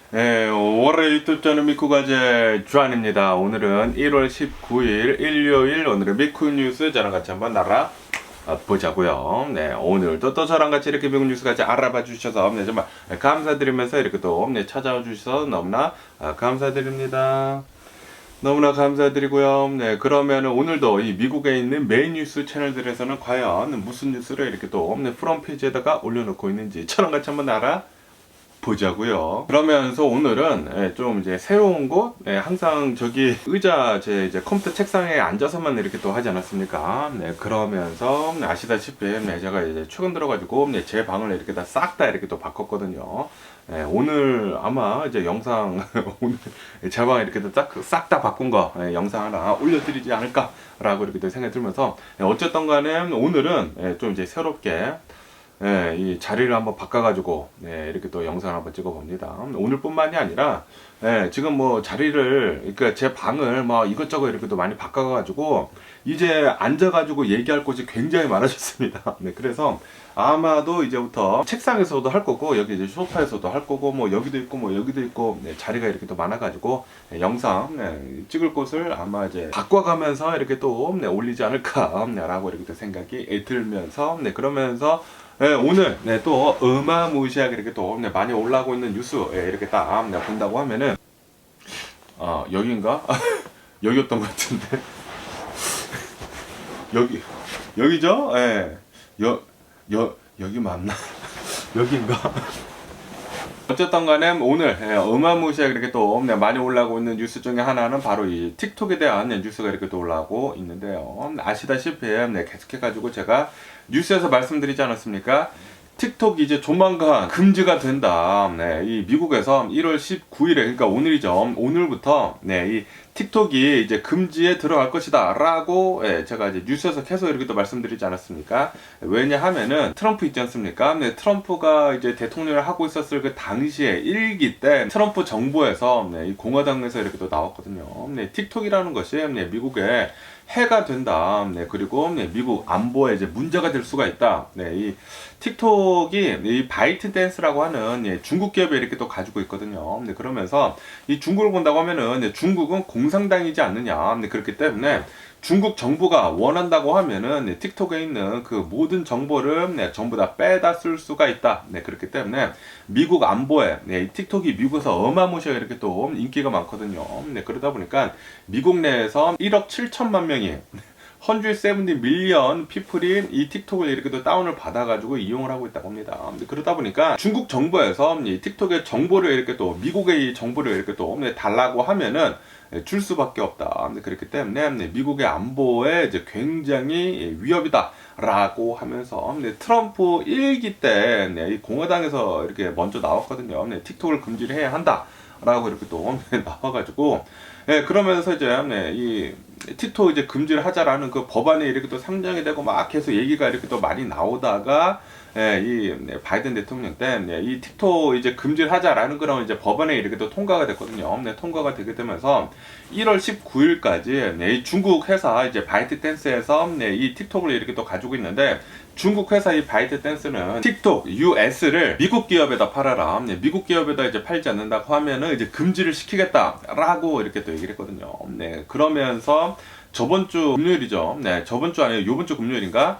네, 월요일 유튜브 저는 미쿠가제 주한입니다. 오늘은 1월 19일 일요일 오늘의 미쿠 뉴스 저랑 같이 한번 보자고요. 네, 오늘도 또 저랑 같이 이렇게 미국 뉴스 같이 알아봐 주셔서 네, 정말 감사드리면서 이렇게 또 네, 찾아와 주셔서 너무나 감사드립니다. 너무나 감사드리고요. 네, 그러면 오늘도 이 미국에 있는 메인 뉴스 채널들에서는 과연 무슨 뉴스를 이렇게 또 네, 프론페이지에다가 올려놓고 있는지 저랑 같이 한번 보자고요. 그러면서 오늘은 좀 이제 새로운 곳, 항상 저기 의자 제 이제 컴퓨터 책상에 앉아서만 이렇게 또 하지 않았습니까? 네, 그러면서 아시다시피 제가 이제 최근 들어가지고 제 방을 이렇게 다 싹 다 이렇게 또 바꿨거든요. 오늘 아마 이제 영상 오늘 제 방 이렇게 싹 다 바꾼 거 영상 하나 올려드리지 않을까라고 이렇게 또 생각이 들면서 어쨌든 간에 오늘은 좀 이제 새롭게 이 자리를 한번 바꿔가지고 이렇게 또 영상을 한번 찍어봅니다. 오늘뿐만이 아니라 지금 뭐 자리를 그러니까 제 방을 뭐 이것저것 이렇게 또 많이 바꿔가지고 이제 앉아가지고 얘기할 곳이 굉장히 많아졌습니다. 그래서 아마도 이제부터 책상에서도 할 거고 여기 이제 소파에서도 할 거고 뭐 여기도 있고 뭐 여기도 있고 자리가 이렇게 또 많아가지고 영상 찍을 곳을 아마 이제 바꿔가면서 이렇게 또 올리지 않을까라고 이렇게 또 생각이 들면서 그러면서 오늘 또 어마무시하게 이렇게 또 많이 올라오고 있는 뉴스 이렇게 딱 본다고 하면은 여기인가? 여기였던 것 같은데 여기죠? 여기 맞나? 여기인가? 어쨌든 간에 오늘 어마무시하게 이렇게 또 많이 올라오고 있는 뉴스 중에 하나는 바로 이 틱톡에 대한 뉴스가 이렇게 또 올라오고 있는데요. 아시다시피 계속해가지고 제가 뉴스에서 말씀드리지 않았습니까? 틱톡이 이제 조만간 금지가 된다. 이 미국에서 1월 19일에, 그러니까 오늘이죠. 오늘부터, 이 틱톡이 이제 금지에 들어갈 것이다. 라고, 제가 이제 뉴스에서 계속 이렇게 또 말씀드리지 않았습니까? 왜냐하면은, 트럼프 있지 않습니까? 트럼프가 이제 대통령을 하고 있었을 그 당시에 1기 때, 트럼프 정부에서, 이 공화당에서 이렇게 또 나왔거든요. 틱톡이라는 것이, 미국에 해가 된다. 그리고 미국 안보에 이제 문제가 될 수가 있다. 이 틱톡이 이 바이트 댄스라고 하는 중국 기업이 이렇게 또 가지고 있거든요. 그러면서 이 중국을 본다고 하면은 중국은 공산당이지 않느냐. 그렇기 때문에 중국 정부가 원한다고 하면은 틱톡에 있는 그 모든 정보를 전부 다 빼다 쓸 수가 있다. 그렇기 때문에 미국 안보에 틱톡이 미국에서 어마무시하게 이렇게 또 인기가 많거든요. 그러다 보니까 미국 내에서 1억 7천만 명이 170 밀리언 피플이 이 틱톡을 이렇게 또 다운을 받아가지고 이용을 하고 있다고 합니다. 그러다 보니까 중국 정부에서 이 틱톡의 정보를 이렇게 또 미국의 정보를 이렇게 또 달라고 하면은 줄 수밖에 없다. 그렇기 때문에 미국의 안보에 이제 굉장히 위협이다. 라고 하면서 트럼프 1기 때 이 공화당에서 이렇게 먼저 나왔거든요. 틱톡을 금지를 해야 한다. 라고 이렇게 또 나와가지고 그러면서 이제 이 틱톡 이제 금지를 하자라는 그 법안이 이렇게 또 상정이 되고 막 계속 얘기가 이렇게 또 많이 나오다가 이 바이든 대통령 때 이 틱톡 이제 금지를 하자라는 그런 이제 법안에 이렇게 또 통과가 됐거든요. 통과가 되게 되면서 1월 19일까지 이 중국 회사 이제 바이트 댄스에서 이 틱톡을 이렇게 또 가지고 있는데 중국 회사 이 바이트 댄스는 틱톡 US를 미국 기업에다 팔아라. 미국 기업에다 이제 팔지 않는다고 하면은 이제 금지를 시키겠다라고 이렇게 또 얘기를 했거든요. 그러면서 저번 주 금요일이죠. 저번 주 아니에요. 요번 주 금요일인가?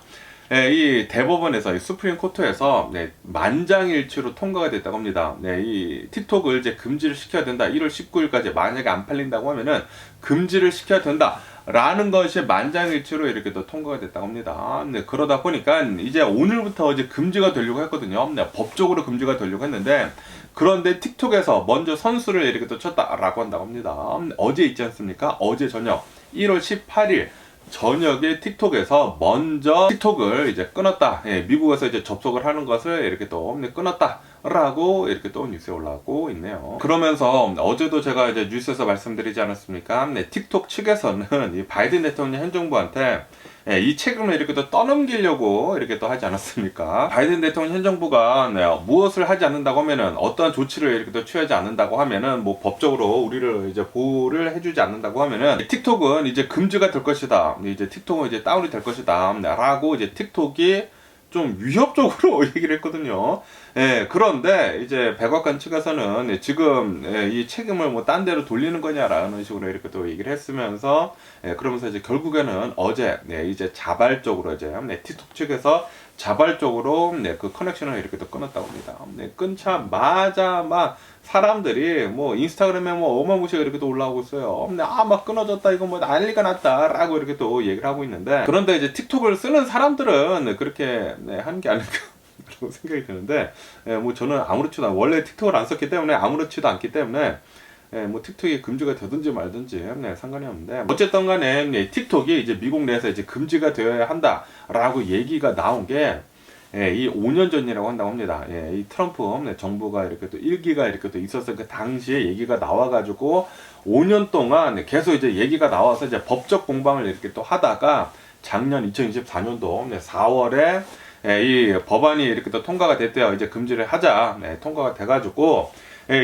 이 대법원에서 이 수프림 코트에서 만장일치로 통과가 됐다고 합니다. 이 틱톡을 이제 금지를 시켜야 된다. 1월 19일까지 만약에 안 팔린다고 하면은 금지를 시켜야 된다. 라는 것이 만장일치로 이렇게 또 통과가 됐다고 합니다. 그러다 보니까 이제 오늘부터 이제 금지가 되려고 했거든요. 법적으로 금지가 되려고 했는데 그런데 틱톡에서 먼저 선수를 이렇게 또 쳤다라고 한다고 합니다. 어제 있지 않습니까? 어제 저녁 1월 18일 저녁에 틱톡에서 먼저 틱톡을 이제 끊었다. 미국에서 이제 접속을 하는 것을 이렇게 또 끊었다. 라고 이렇게 또 뉴스에 올라오고 있네요. 그러면서 어제도 제가 이제 뉴스에서 말씀드리지 않았습니까? 틱톡 측에서는 이 바이든 대통령 행정부한테 이 책임을 이렇게 또 떠넘기려고 이렇게 또 하지 않았습니까? 바이든 대통령 현 정부가 무엇을 하지 않는다고 하면은 어떠한 조치를 이렇게 또 취하지 않는다고 하면은 뭐 법적으로 우리를 이제 보호를 해주지 않는다고 하면은 틱톡은 이제 금지가 될 것이다. 이제 틱톡은 이제 다운이 될 것이다. 라고 이제 틱톡이 좀 위협적으로 얘기를 했거든요. 예, 그런데 이제 백악관 측에서는 지금 이 책임을 뭐 딴 데로 돌리는 거냐라는 식으로 이렇게 또 얘기를 했으면서 그러면서 이제 결국에는 어제 이제 자발적으로 이제 틱톡 측에서 자발적으로 그 커넥션을 이렇게 또 끊었다고 합니다. 끊자마자 막 사람들이 뭐 인스타그램에 뭐 어마무시하게 이렇게 또 올라오고 있어요. 막 끊어졌다, 이거 뭐 난리가 났다라고 이렇게 또 얘기를 하고 있는데, 그런데 이제 틱톡을 쓰는 사람들은 그렇게 하는 게 아닐까 라고 생각이 드는데, 뭐 저는 아무렇지도 원래 틱톡을 안 썼기 때문에 아무렇지도 않기 때문에 뭐 틱톡이 금지가 되든지 말든지 상관이 없는데, 어쨌든 간에 틱톡이 이제 미국 내에서 이제 금지가 되어야 한다라고 얘기가 나온 게 이 5년 전이라고 한다고 합니다. 이 트럼프 정부가 이렇게 또 일기가 이렇게 또 있었을 그 당시에 얘기가 나와가지고 5년 동안 계속 이제 얘기가 나와서 이제 법적 공방을 이렇게 또 하다가 작년 2024년도 4월에 이 법안이 이렇게 또 통과가 됐대요. 이제 금지를 하자. 통과가 돼가지고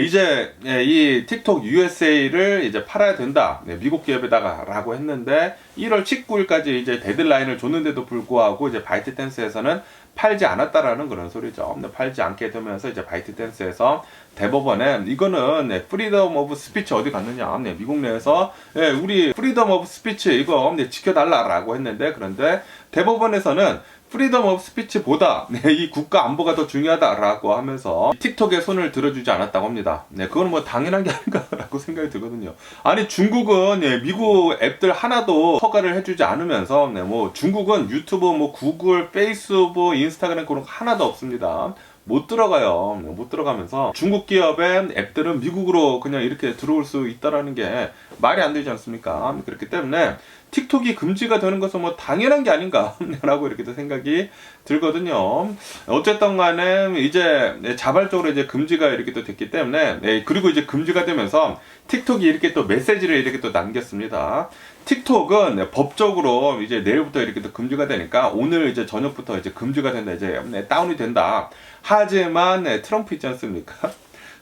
이제 이 틱톡 USA를 이제 팔아야 된다. 미국 기업에다가 라고 했는데 1월 19일까지 이제 데드라인을 줬는데도 불구하고 이제 바이트댄스에서는 팔지 않았다라는 그런 소리죠. 팔지 않게 되면서 이제 바이트댄스에서 대법원에 이거는 프리덤 오브 스피치 어디 갔느냐. 미국 내에서 우리 프리덤 오브 스피치 이거 지켜달라라고 했는데, 그런데 대법원에서는 프리덤 오브 스피치보다 이 국가 안보가 더 중요하다라고 하면서 틱톡에 손을 들어주지 않았다고 합니다. 그건 뭐 당연한 게 아닌가라고 생각이 들거든요. 아니 중국은 미국 앱들 하나도 허가를 해주지 않으면서 뭐 중국은 유튜브, 뭐 구글, 페이스북, 인스타그램 그런 거 하나도 없습니다. 못 들어가요. 못 들어가면서 중국 기업의 앱들은 미국으로 그냥 이렇게 들어올 수 있다라는 게 말이 안 되지 않습니까? 그렇기 때문에 틱톡이 금지가 되는 것은 뭐 당연한 게 아닌가 라고 이렇게 생각이 들거든요. 어쨌든 간에 이제 자발적으로 이제 금지가 이렇게 또 됐기 때문에, 그리고 이제 금지가 되면서 틱톡이 이렇게 또 메시지를 이렇게 또 남겼습니다. 틱톡은 법적으로 이제 내일부터 이렇게 또 금지가 되니까 오늘 이제 저녁부터 이제 금지가 된다, 이제 다운이 된다. 하지만 트럼프 있지 않습니까?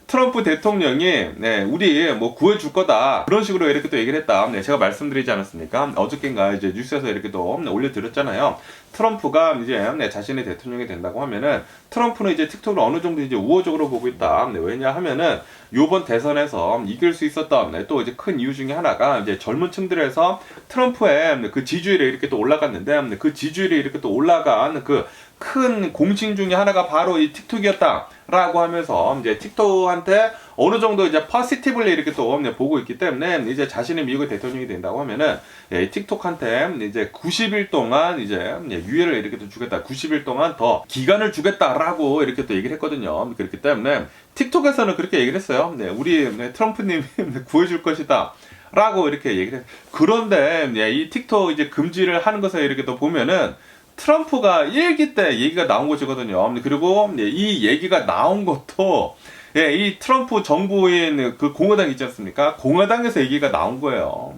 트럼프 대통령이 우리 뭐 구해줄 거다 그런 식으로 이렇게 또 얘기를 했다. 제가 말씀드리지 않았습니까? 어저께인가 이제 뉴스에서 이렇게 또 올려드렸잖아요. 트럼프가 이제 자신의 대통령이 된다고 하면은 트럼프는 이제 틱톡을 어느 정도 이제 우호적으로 보고 있다. 왜냐 하면은 요번 대선에서 이길 수 있었던 또 이제 큰 이유 중에 하나가 이제 젊은 층들에서 트럼프의 그 지지율이 이렇게 또 올라갔는데, 그 지지율이 이렇게 또 올라간 그 큰 공신 중에 하나가 바로 이 틱톡이었다라고 하면서 이제 틱톡한테 어느 정도 이제 포지티브를 이렇게 또 보고 있기 때문에 이제 자신이 미국의 대통령이 된다고 하면은 틱톡한테 이제 90일 동안 이제 유예를 이렇게 또 주겠다. 90일 동안 더 기간을 주겠다라고 이렇게 또 얘기를 했거든요. 그렇기 때문에 틱톡에서는 그렇게 얘기를 했어요. 우리 트럼프님이 구해줄 것이다. 라고 이렇게 얘기를 했어요. 그런데 이 틱톡 이제 금지를 하는 것을 이렇게 또 보면은 트럼프가 1기 때 얘기가 나온 것이거든요. 그리고 이 얘기가 나온 것도 이 트럼프 정부인 그 공화당 있지 않습니까? 공화당에서 얘기가 나온 거예요.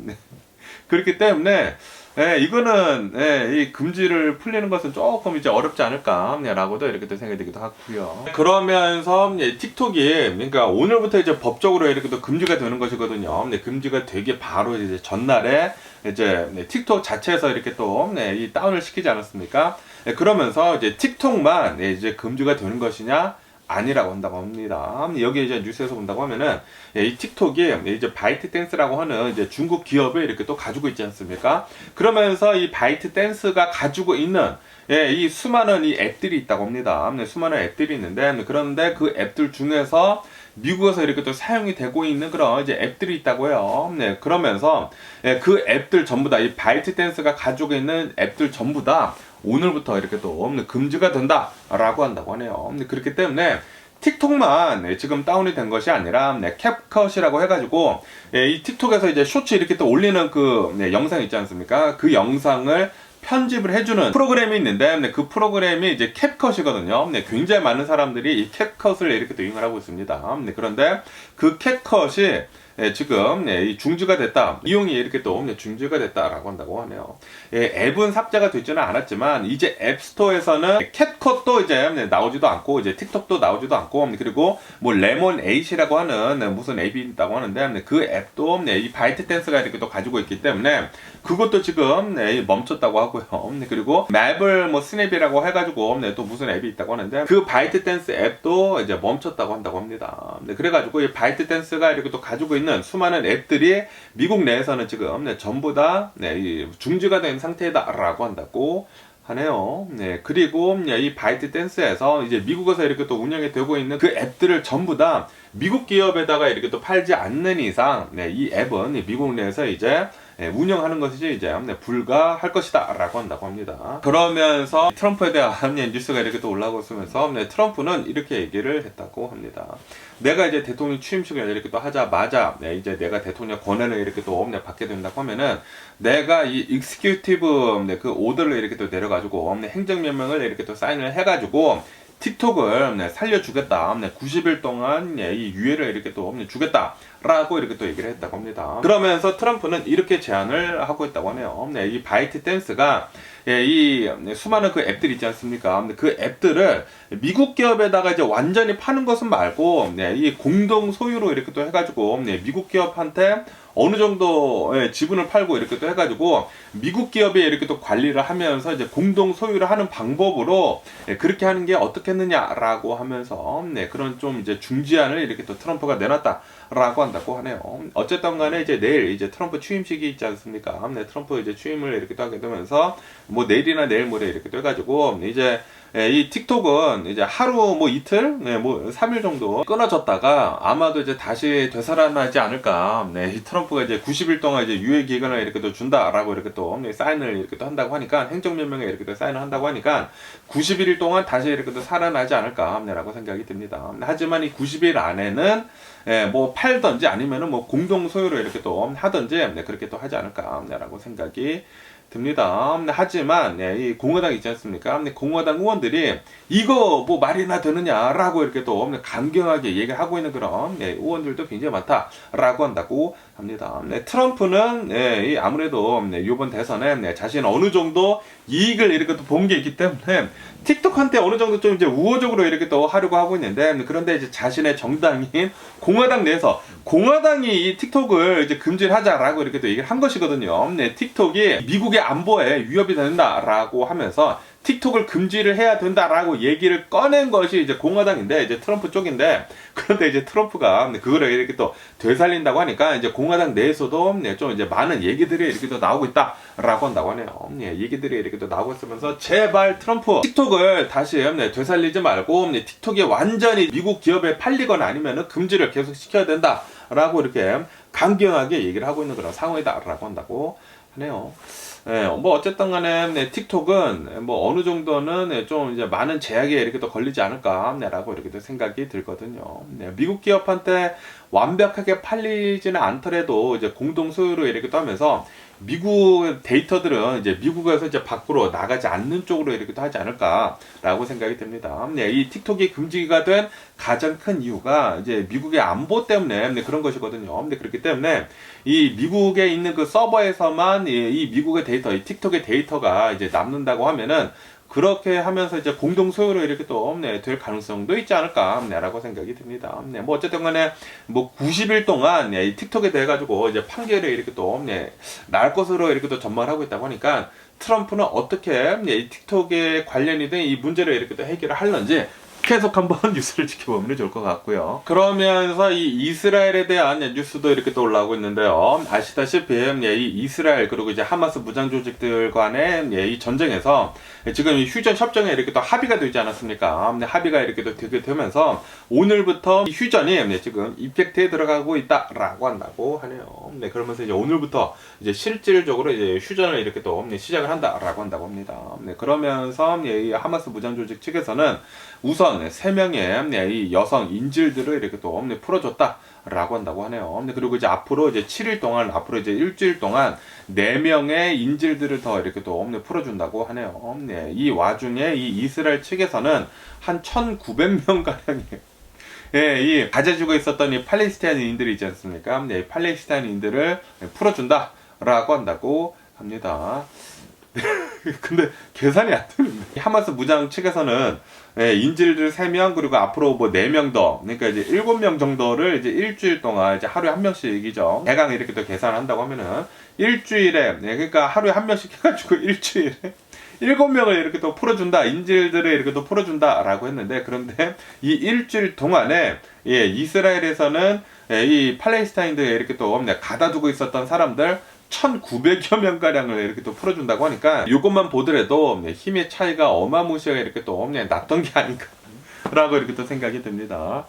그렇기 때문에 이거는 이 금지를 풀리는 것은 조금 이제 어렵지 않을까라고도 이렇게 또 생각이 되기도 하고요. 그러면서 틱톡이 그러니까 오늘부터 이제 법적으로 이렇게 또 금지가 되는 것이거든요. 금지가 되기 바로 이제 전날에 이제 틱톡 자체에서 이렇게 또 이 다운을 시키지 않았습니까? 그러면서 이제 틱톡만 이제 금지가 되는 것이냐? 아니라고 한다고 합니다. 여기 이제 뉴스에서 본다고 하면은 이 틱톡이 이제 바이트댄스라고 하는 이제 중국 기업을 이렇게 또 가지고 있지 않습니까? 그러면서 이 바이트댄스가 가지고 있는 이 수많은 이 앱들이 있다고 합니다. 수많은 앱들이 있는데, 그런데 그 앱들 중에서 미국에서 이렇게 또 사용이 되고 있는 그런 이제 앱들이 있다고 해요. 그러면서 그 앱들 전부 다 이 바이트댄스가 가지고 있는 앱들 전부 다 오늘부터 이렇게 또 금지가 된다라고 한다고 하네요. 그렇기 때문에 틱톡만 지금 다운이 된 것이 아니라 캡컷이라고 해가지고 이 틱톡에서 이제 쇼츠 이렇게 또 올리는 그 영상 있지 않습니까? 그 영상을 편집을 해주는 프로그램이 있는데 그 프로그램이 이제 캡컷이거든요. 굉장히 많은 사람들이 이 캡컷을 이렇게 또 이용을 하고 있습니다. 그런데 그 캡컷이 지금 이 중지가 됐다. 이용이 이렇게 또 중지가 됐다라고 한다고 하네요. 앱은 삭제가 되지는 않았지만 이제 앱스토어에서는 캡컷도 이제 나오지도 않고 이제 틱톡도 나오지도 않고 그리고 뭐 레몬 8이라고 하는 무슨 앱이 있다고 하는데 그 앱도 이 바이트 댄스가 이렇게 또 가지고 있기 때문에 그것도 지금 멈췄다고 하고요. 그리고 맵을 뭐 스냅이라고 해가지고 또 무슨 앱이 있다고 하는데 그 바이트 댄스 앱도 이제 멈췄다고 한다고 합니다. 그래가지고 이 바이트 댄스가 이렇게 또 가지고 있는 수많은 앱들이 미국 내에서는 지금 전부 다 중지가 된 상태다라고 한다고 하네요. 그리고 이 바이트 댄스에서 이제 미국에서 이렇게 또 운영이 되고 있는 그 앱들을 전부 다 미국 기업에다가 이렇게 또 팔지 않는 이상 이 앱은 미국 내에서 이제 운영하는 것이 이제 불가할 것이다 라고 한다고 합니다. 그러면서 트럼프에 대한 뉴스가 이렇게 또 올라오고 있으면서 트럼프는 이렇게 얘기를 했다고 합니다. 내가 이제 대통령 취임식을 이렇게 또 하자마자 이제 내가 대통령 권한을 이렇게 또 받게 된다고 하면은 내가 이 익스큐티브 그 오더를 이렇게 또 내려가지고 행정명령을 이렇게 또 사인을 해가지고 틱톡을 살려주겠다. 90일 동안 이 유예를 이렇게 또 주겠다. 라고 이렇게 또 얘기를 했다고 합니다. 그러면서 트럼프는 이렇게 제안을 하고 있다고 하네요. 이 바이트 댄스가 이 수많은 그 앱들 있지 않습니까? 그 앱들을 미국 기업에다가 이제 완전히 파는 것은 말고 이 공동 소유로 이렇게 또 해가지고 미국 기업한테 어느 정도 지분을 팔고 이렇게 또 해가지고 미국 기업에 이렇게 또 관리를 하면서 이제 공동 소유를 하는 방법으로 그렇게 하는 게 어떻겠느냐라고 하면서 그런 좀 이제 중지안을 이렇게 또 트럼프가 내놨다라고 한다고 하네요. 어쨌든 간에 이제 내일 이제 트럼프 취임식이 있지 않습니까? 트럼프 이제 취임을 이렇게 또 하게 되면서 뭐 내일이나 내일 모레 이렇게 또 해가지고 이제 이 틱톡은 이제 하루 뭐 이틀, 뭐 3일 정도 끊어졌다가 아마도 이제 다시 되살아나지 않을까. 이 트럼프가 이제 90일 동안 이제 유예 기간을 이렇게 또 준다라고 이렇게 또 사인을 이렇게 또 한다고 하니까 행정명령에 이렇게 또 사인을 한다고 하니까 91일 동안 다시 이렇게 또 살아나지 않을까라고 생각이 듭니다. 하지만 이 90일 안에는 뭐 팔던지 아니면은 뭐 공동 소유로 이렇게 또 하던지 그렇게 또 하지 않을까라고 생각이 듭니다. 하지만 이 공화당 있지 않습니까? 공화당 의원들이 이거 뭐 말이나 되느냐라고 이렇게 또 강경하게 얘기를 하고 있는 그런 의원들도 굉장히 많다라고 한다고 합니다. 트럼프는 아무래도 이번 대선에 자신 어느 정도 이익을 이렇게 또 본 게 있기 때문에 틱톡한테 어느 정도 좀 이제 우호적으로 이렇게 또 하려고 하고 있는데 그런데 이제 자신의 정당인 공화당 내에서 공화당이 이 틱톡을 이제 금지를 하자라고 이렇게 또 얘기를 한 것이거든요. 틱톡이 미국의 안보에 위협이 된다라고 하면서 틱톡을 금지를 해야 된다라고 얘기를 꺼낸 것이 이제 공화당인데 이제 트럼프 쪽인데 그런데 이제 트럼프가 그거를 이렇게 또 되살린다고 하니까 이제 공화당 내에서도 좀 이제 많은 얘기들이 이렇게 또 나오고 있다라고 한다고 하네요. 얘기들이 이렇게 또 나오고 있으면서 제발 트럼프 틱톡을 다시 되살리지 말고 틱톡이 완전히 미국 기업에 팔리거나 아니면은 금지를 계속 시켜야 된다라고 이렇게 강경하게 얘기를 하고 있는 그런 상황이다라고 한다고 하네요. 뭐 어쨌든 간에 틱톡은 뭐 어느 정도는 좀 이제 많은 제약에 이렇게 또 걸리지 않을까라고 이렇게 또 생각이 들거든요. 미국 기업한테 완벽하게 팔리지는 않더라도 이제 공동 소유로 이렇게 또 하면서 미국 데이터들은 이제 미국에서 이제 밖으로 나가지 않는 쪽으로 이렇게 또 하지 않을까라고 생각이 듭니다. 이 틱톡이 금지가 된 가장 큰 이유가 이제 미국의 안보 때문에 그런 것이거든요. 그렇기 때문에 이 미국에 있는 그 서버에서만 이 미국의 데이터, 이 틱톡의 데이터가 이제 남는다고 하면은 그렇게 하면서 이제 공동 소유로 이렇게 또 될 가능성도 있지 않을까라고 생각이 듭니다. 뭐 어쨌든 간에 뭐 90일 동안 이 틱톡에 대해 가지고 이제 판결을 이렇게 또 날 것으로 이렇게 또 전망을 하고 있다고 하니까 트럼프는 어떻게 이 틱톡에 관련이 된 이 문제를 이렇게 또 해결을 할런지 계속 한번 뉴스를 지켜보면 좋을 것 같고요. 그러면서 이 이스라엘에 대한 뉴스도 이렇게 또 올라오고 있는데요. 아시다시피 이 이스라엘 그리고 이제 하마스 무장 조직들 간의 이 전쟁에서 지금 이 휴전 협정에 이렇게 또 합의가 되지 않았습니까? 합의가 이렇게 또 되게 되면서 오늘부터 이 휴전이 지금 이펙트에 들어가고 있다라고 한다고 하네요. 그러면서 이제 오늘부터 이제 실질적으로 이제 휴전을 이렇게 또 시작을 한다라고 한다고 합니다. 그러면서 이 하마스 무장 조직 측에서는 우선 3명의 이 여성 인질들을 이렇게 또 풀어줬다라고 한다고 하네요. 그리고 이제 앞으로 이제 7일 동안, 앞으로 이제 일주일 동안 4명의 인질들을 더 이렇게 또 풀어준다고 하네요. 이 와중에 이 이스라엘 측에서는 한 1,900명 가량의 예, 이 가져지고 있었던 이 팔레스타인인들이 있지 않습니까? 네, 팔레스타인인들을 풀어준다라고 한다고 합니다. 근데 계산이 안 되는데. 하마스 무장 측에서는 인질들 3명 그리고 앞으로 뭐 4명 더, 그러니까 이제 7명 정도를 이제 일주일 동안 이제 하루에 한 명씩이죠. 대강 이렇게 또 계산한다고 하면은 일주일에, 그러니까 하루에 한 명씩 해가지고 일주일에 7명을 이렇게 또 풀어준다, 인질들을 이렇게 또 풀어준다라고 했는데, 그런데 이 일주일 동안에 이스라엘에서는 이 팔레스타인들에 이렇게 또 가다두고 있었던 사람들 1,900여 명가량을 이렇게 또 풀어준다고 하니까 이것만 보더라도 힘의 차이가 어마무시하게 이렇게 또 났던 게 아닌가 라고 이렇게 또 생각이 듭니다.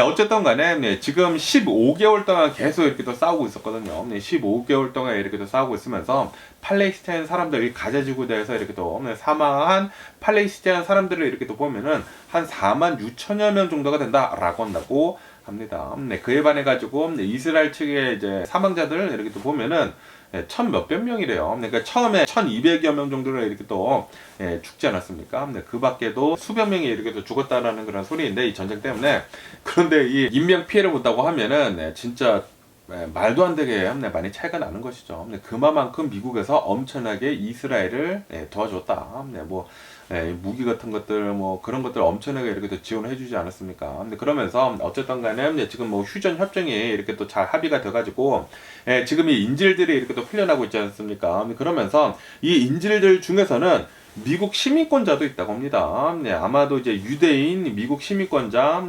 어쨌든 간에 지금 15개월 동안 계속 이렇게 또 싸우고 있었거든요. 15개월 동안 이렇게 또 싸우고 있으면서 팔레스타인 사람들이 가자지구대에서 이렇게 또 사망한 팔레스타인 사람들을 이렇게 또 보면은 한 4만 6천여 명 정도가 된다라고 한다고 합니다. 그에 반해 가지고 이스라엘 측의 이제 사망자들 이렇게 또 보면은 1,000 몇백 명이래요. 그러니까 처음에 1,200여 명 정도를 이렇게 또 죽지 않았습니까? 그 밖에도 수백 명이 이렇게 또 죽었다라는 그런 소리인데, 이 전쟁 때문에. 그런데 이 인명 피해를 본다고 하면은 진짜 말도 안 되게 많이 차이가 나는 것이죠. 그만큼 미국에서 엄청나게 이스라엘을 도와줬다. 뭐 무기 같은 것들 뭐 그런 것들 엄청나게 이렇게 또 지원을 해주지 않았습니까? 근데 그러면서 어쨌든 간에 지금 뭐 휴전 협정이 이렇게 또 잘 합의가 돼가지고 지금 이 인질들이 이렇게 또 풀려나고 있지 않습니까? 그러면서 이 인질들 중에서는 미국 시민권자도 있다고 합니다. 아마도 이제 유대인 미국 시민권자,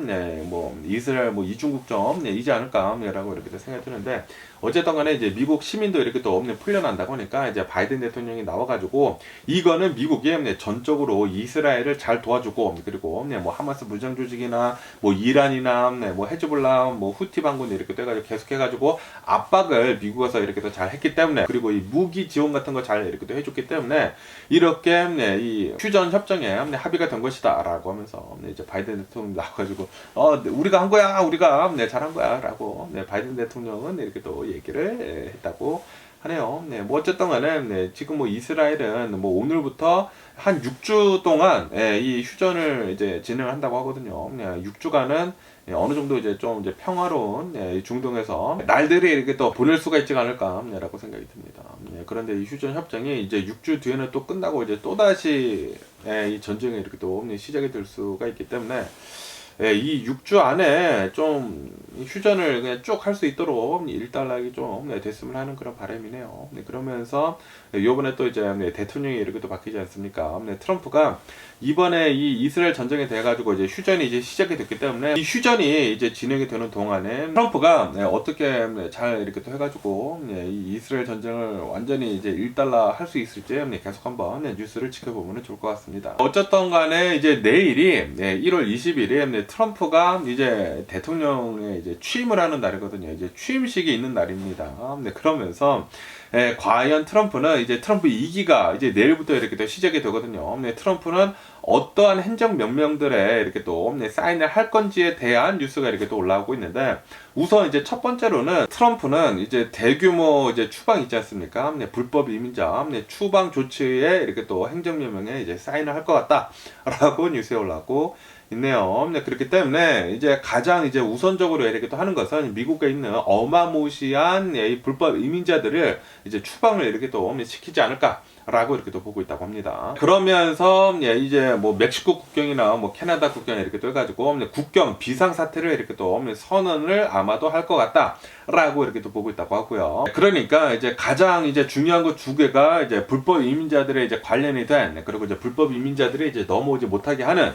뭐 이스라엘 뭐 이중국적 이지 않을까라고 이렇게 생각이 드는데, 어쨌든 간에 이제 미국 시민도 이렇게 또 풀려난다고 하니까 이제 바이든 대통령이 나와가지고 이거는 미국이 전적으로 이스라엘을 잘 도와주고, 그리고 뭐 하마스 무장 조직이나 뭐 이란이나 뭐 헤즈볼라 뭐 후티 반군 이렇게 돼가지고 계속해가지고 압박을 미국에서 이렇게 또 잘 했기 때문에, 그리고 이 무기 지원 같은 거 잘 이렇게 또 해줬기 때문에 이렇게 이 휴전 협정에 합의가 된 것이다라고 하면서 이제 바이든 대통령 나와가지고 우리가 한 거야, 우리가 잘한 거야라고 바이든 대통령은 이렇게 또 얘기를 했다고 하네요. 뭐 어쨌든 간에 지금 뭐 이스라엘은 뭐 오늘부터 한 6주 동안 이 휴전을 이제 진행한다고 하거든요. 6주간은 어느 정도 이제 좀 이제 평화로운 중동에서 날들이 이렇게 또 보낼 수가 있지 않을까라고 생각이 듭니다. 그런데 이 휴전 협정이 이제 6주 뒤에는 또 끝나고 이제 또 다시 이 전쟁이 이렇게 또 시작이 될 수가 있기 때문에 이 6주 안에 좀 휴전을 그냥 쭉 할 수 있도록 일단락이 좀 됐으면 하는 그런 바람이네요. 그러면서 요번에 또 이제 대통령이 이렇게 또 바뀌지 않습니까? 트럼프가 이번에 이 이스라엘 전쟁에 대해 가지고 이제 휴전이 이제 시작이 됐기 때문에 이 휴전이 이제 진행이 되는 동안에 트럼프가 어떻게 잘 이렇게 또 해가지고 이 이스라엘 전쟁을 완전히 이제 일단락할 수 있을지 계속 한번 뉴스를 지켜보면 좋을 것 같습니다. 어쨌든 간에 이제 내일이 1월 20일에 트럼프가 이제 대통령에 이제 취임을 하는 날이거든요. 이제 취임식이 있는 날입니다. 그러면서 과연 트럼프는 이제 트럼프 2기가 이제 내일부터 이렇게 또 시작이 되거든요. 트럼프는 어떠한 행정 명령들에 이렇게 또 사인을 할 건지에 대한 뉴스가 이렇게 또 올라오고 있는데, 우선 이제 첫 번째로는 트럼프는 이제 대규모 이제 추방 있지 않습니까? 불법 이민자 추방 조치에 이렇게 또 행정명령에 이제 사인을 할 것 같다라고 뉴스에 올라오고 있네요. 그렇기 때문에 이제 가장 이제 우선적으로 이렇게 또 하는 것은 미국에 있는 어마무시한 이 불법 이민자들을 이제 추방을 이렇게 또 시키지 않을까라고 이렇게 또 보고 있다고 합니다. 그러면서 이제 뭐 멕시코 국경이나 뭐 캐나다 국경에 이렇게 또 해가지고 국경 비상 사태를 이렇게 또 선언을 아마도 할 것 같다라고 이렇게 또 보고 있다고 하고요. 그러니까 이제 가장 이제 중요한 것 2개가 이제 불법 이민자들의 이제 관련이 된, 그리고 이제 불법 이민자들이 이제 넘어오지 못하게 하는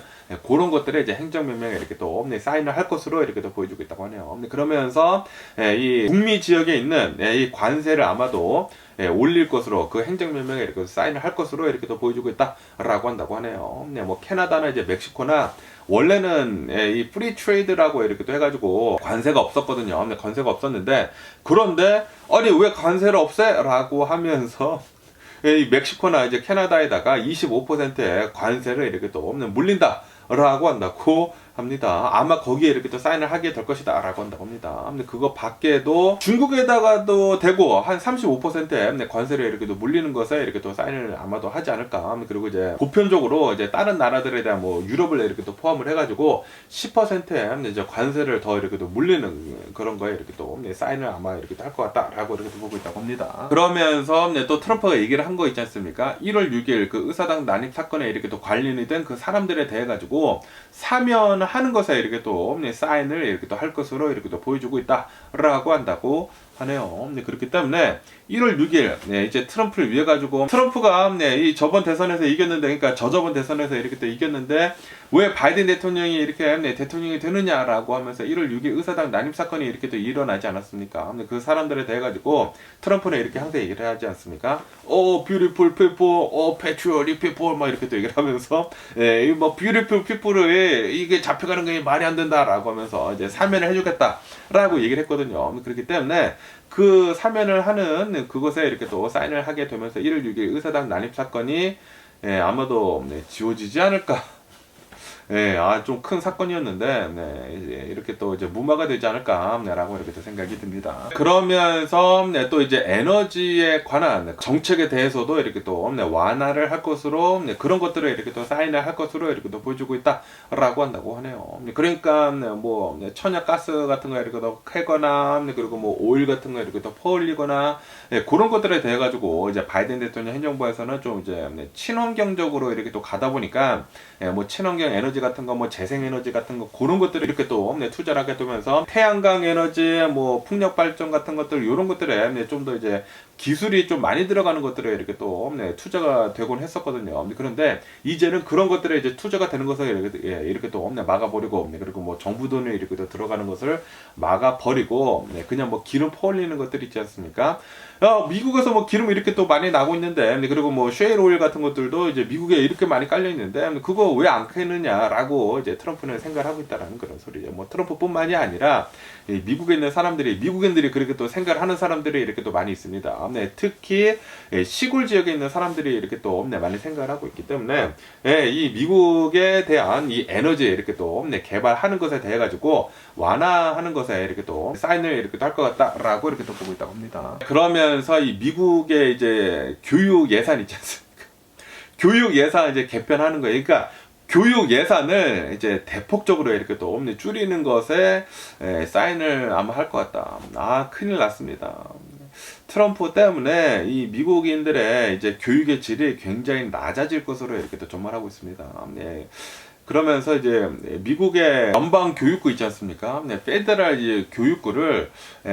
그런 것들에 이제 행정명령에 이렇게 또 사인을 할 것으로 이렇게 또 보여주고 있다고 하네요. 그러면서 이 북미 지역에 있는 이 관세를 아마도 올릴 것으로, 그 행정명령에 이렇게 사인을 할 것으로 이렇게 또 보여주고 있다라고 한다고 하네요. 뭐 캐나다나 이제 멕시코나 원래는 이 프리 트레이드라고 이렇게 또 해가지고 관세가 없었거든요. 관세가 없었는데, 그런데 아니 왜 관세를 없애? 라고 하면서 이 멕시코나 이제 캐나다에다가 25%의 관세를 이렇게 또 물린다 라고 한다고 합니다. 아마 거기에 이렇게 또 사인을 하게 될 것이다 라고 한다고 합니다. 근데 그거 밖에도 중국에다가도 되고 한 35%의 관세를 이렇게 또 물리는 것에 이렇게 또 사인을 아마도 하지 않을까. 그리고 이제 보편적으로 이제 다른 나라들에 대한 뭐 유럽을 이렇게 또 포함을 해가지고 10%의 이제 관세를 더 이렇게 또 물리는 그런 거에 이렇게 또 사인을 아마 이렇게 할 것 같다라고 이렇게 또 보고 있다고 합니다. 그러면서 또 트럼프가 얘기를 한 거 있지 않습니까? 1월 6일 그 의사당 난입 사건에 이렇게 또 관련이 된 그 사람들에 대해 가지고 사면하는 것에 이렇게 또 사인을 이렇게 또 할 것으로 이렇게 또 보여주고 있다라고 한다고 하네요. 그렇기 때문에 1월 6일 이제 트럼프를 위해 가지고 트럼프가 이 저번 대선에서 이겼는데, 그러니까 저저번 대선에서 이렇게 또 이겼는데 왜 바이든 대통령이 이렇게 대통령이 되느냐라고 하면서 1월 6일 의사당 난입 사건이 이렇게 또 일어나지 않았습니까? 그 사람들에 대해 가지고 트럼프는 이렇게 항상 얘기를 하지 않습니까? beautiful people, patriotic people 막 이렇게 또 얘기를 하면서 뭐 beautiful people을 이게 잡혀가는 게 말이 안 된다라고 하면서 이제 사면을 해주겠다라고 얘기를 했거든요. 그렇기 때문에 그 사면을 하는 그것에 이렇게 또 사인을 하게 되면서 1월 6일 의사당 난입 사건이 아마도 지워지지 않을까. 좀 큰 사건이었는데, 이제 이렇게 또 이제 무마가 되지 않을까, 라고 이렇게 또 생각이 듭니다. 그러면서, 또 이제 에너지에 관한 정책에 대해서도 이렇게 또 완화를 할 것으로, 그런 것들을 이렇게 또 사인을 할 것으로 이렇게 또 보여주고 있다라고 한다고 하네요. 그러니까, 뭐, 천연가스 같은 거 이렇게 또 캐거나, 그리고 뭐, 오일 같은 거 이렇게 또 퍼올리거나, 그런 것들에 대해 가지고, 이제 바이든 대통령 행정부에서는 좀 이제 친환경적으로 이렇게 또 가다 보니까, 뭐, 친환경 에너지 같은 거, 뭐 재생에너지 같은 거, 그런 것들을 이렇게 또 투자를 하게 되면서 태양광 에너지, 뭐 풍력 발전 같은 것들, 이런 것들에 좀 더 이제 기술이 좀 많이 들어가는 것들에 이렇게 또 투자가 되곤 했었거든요. 그런데 이제는 그런 것들에 이제 투자가 되는 것을 이렇게 또 막아버리고, 그리고 뭐 정부 돈을 이렇게 또 들어가는 것을 막아버리고, 그냥 뭐 기름 퍼올리는 것들 있지 않습니까? 미국에서 뭐 기름 이렇게 또 많이 나고 있는데, 그리고 뭐 쉐일 오일 같은 것들도 이제 미국에 이렇게 많이 깔려 있는데, 그거 왜 안 캐느냐라고 이제 트럼프는 생각을 하고 있다라는 그런 소리죠. 뭐 트럼프뿐만이 아니라 미국에 있는 사람들이, 미국인들이 그렇게 또 생각을 하는 사람들이 이렇게 또 많이 있습니다. 특히 시골 지역에 있는 사람들이 이렇게 또 많이 생각을 하고 있기 때문에 이 미국에 대한 이 에너지 이렇게 또 개발하는 것에 대해 가지고 완화하는 것에 이렇게 또 사인을 이렇게 할 것 같다라고 이렇게 또 보고 있다고 합니다. 그러면서 이 미국의 이제 교육 예산 있지 않습니까? 교육 예산 이제 개편하는 거예요. 그러니까 교육 예산을 이제 대폭적으로 이렇게 또 줄이는 것에 사인을 아마 할 것 같다. 큰일 났습니다. 트럼프 때문에 이 미국인들의 이제 교육의 질이 굉장히 낮아질 것으로 이렇게 또 전망하고 있습니다. 그러면서 이제 미국의 연방 교육부 있지 않습니까? 페더럴 이제 교육부를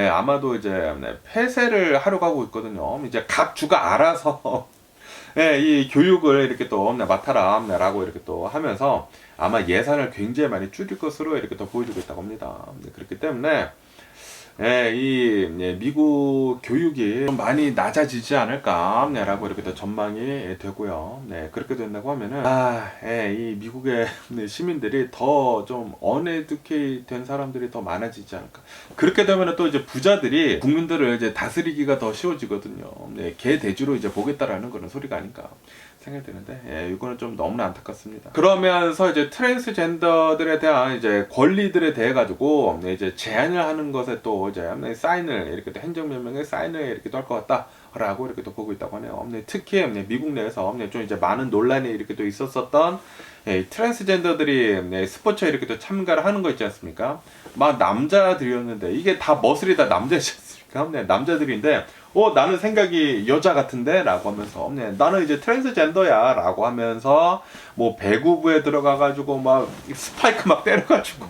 아마도 이제 폐쇄를 하려고 하고 있거든요. 이제 각 주가 알아서 이 교육을 이렇게 또 맡아라 라고 이렇게 또 하면서 아마 예산을 굉장히 많이 줄일 것으로 이렇게 또 보여주고 있다고 합니다. 그렇기 때문에 이 미국 교육이 좀 많이 낮아지지 않을까 라고 이렇게 또 전망이 되고요. 그렇게 된다고 하면은 이 미국의 시민들이 더 좀 어네듀케이트 된 사람들이 더 많아지지 않을까. 그렇게 되면은 또 이제 부자들이 국민들을 이제 다스리기가 더 쉬워지거든요. 개 돼지로 이제 보겠다라는 그런 소리가 아닌가 생각이 드는데, 이거는 좀 너무나 안타깝습니다. 그러면서 이제 트랜스젠더들에 대한 이제 권리들에 대해 가지고 이제 제한을 하는 것에 또 이제 사인을 이렇게 또 행정명령에 사인을 이렇게 또 할 것 같다라고 이렇게 또 보고 있다고 하네요. 특히 미국 내에서 좀 이제 많은 논란이 이렇게 또 있었었던 트랜스젠더들이 스포츠에 이렇게 또 참가를 하는 거 있지 않습니까? 막 남자들이었는데 이게 다 머슬이 다 남자지 않습니까? 남자들인데 나는 생각이 여자 같은데? 라고 하면서, 나는 이제 트랜스젠더야. 라고 하면서, 뭐, 배구부에 들어가가지고, 막, 스파이크 막 때려가지고,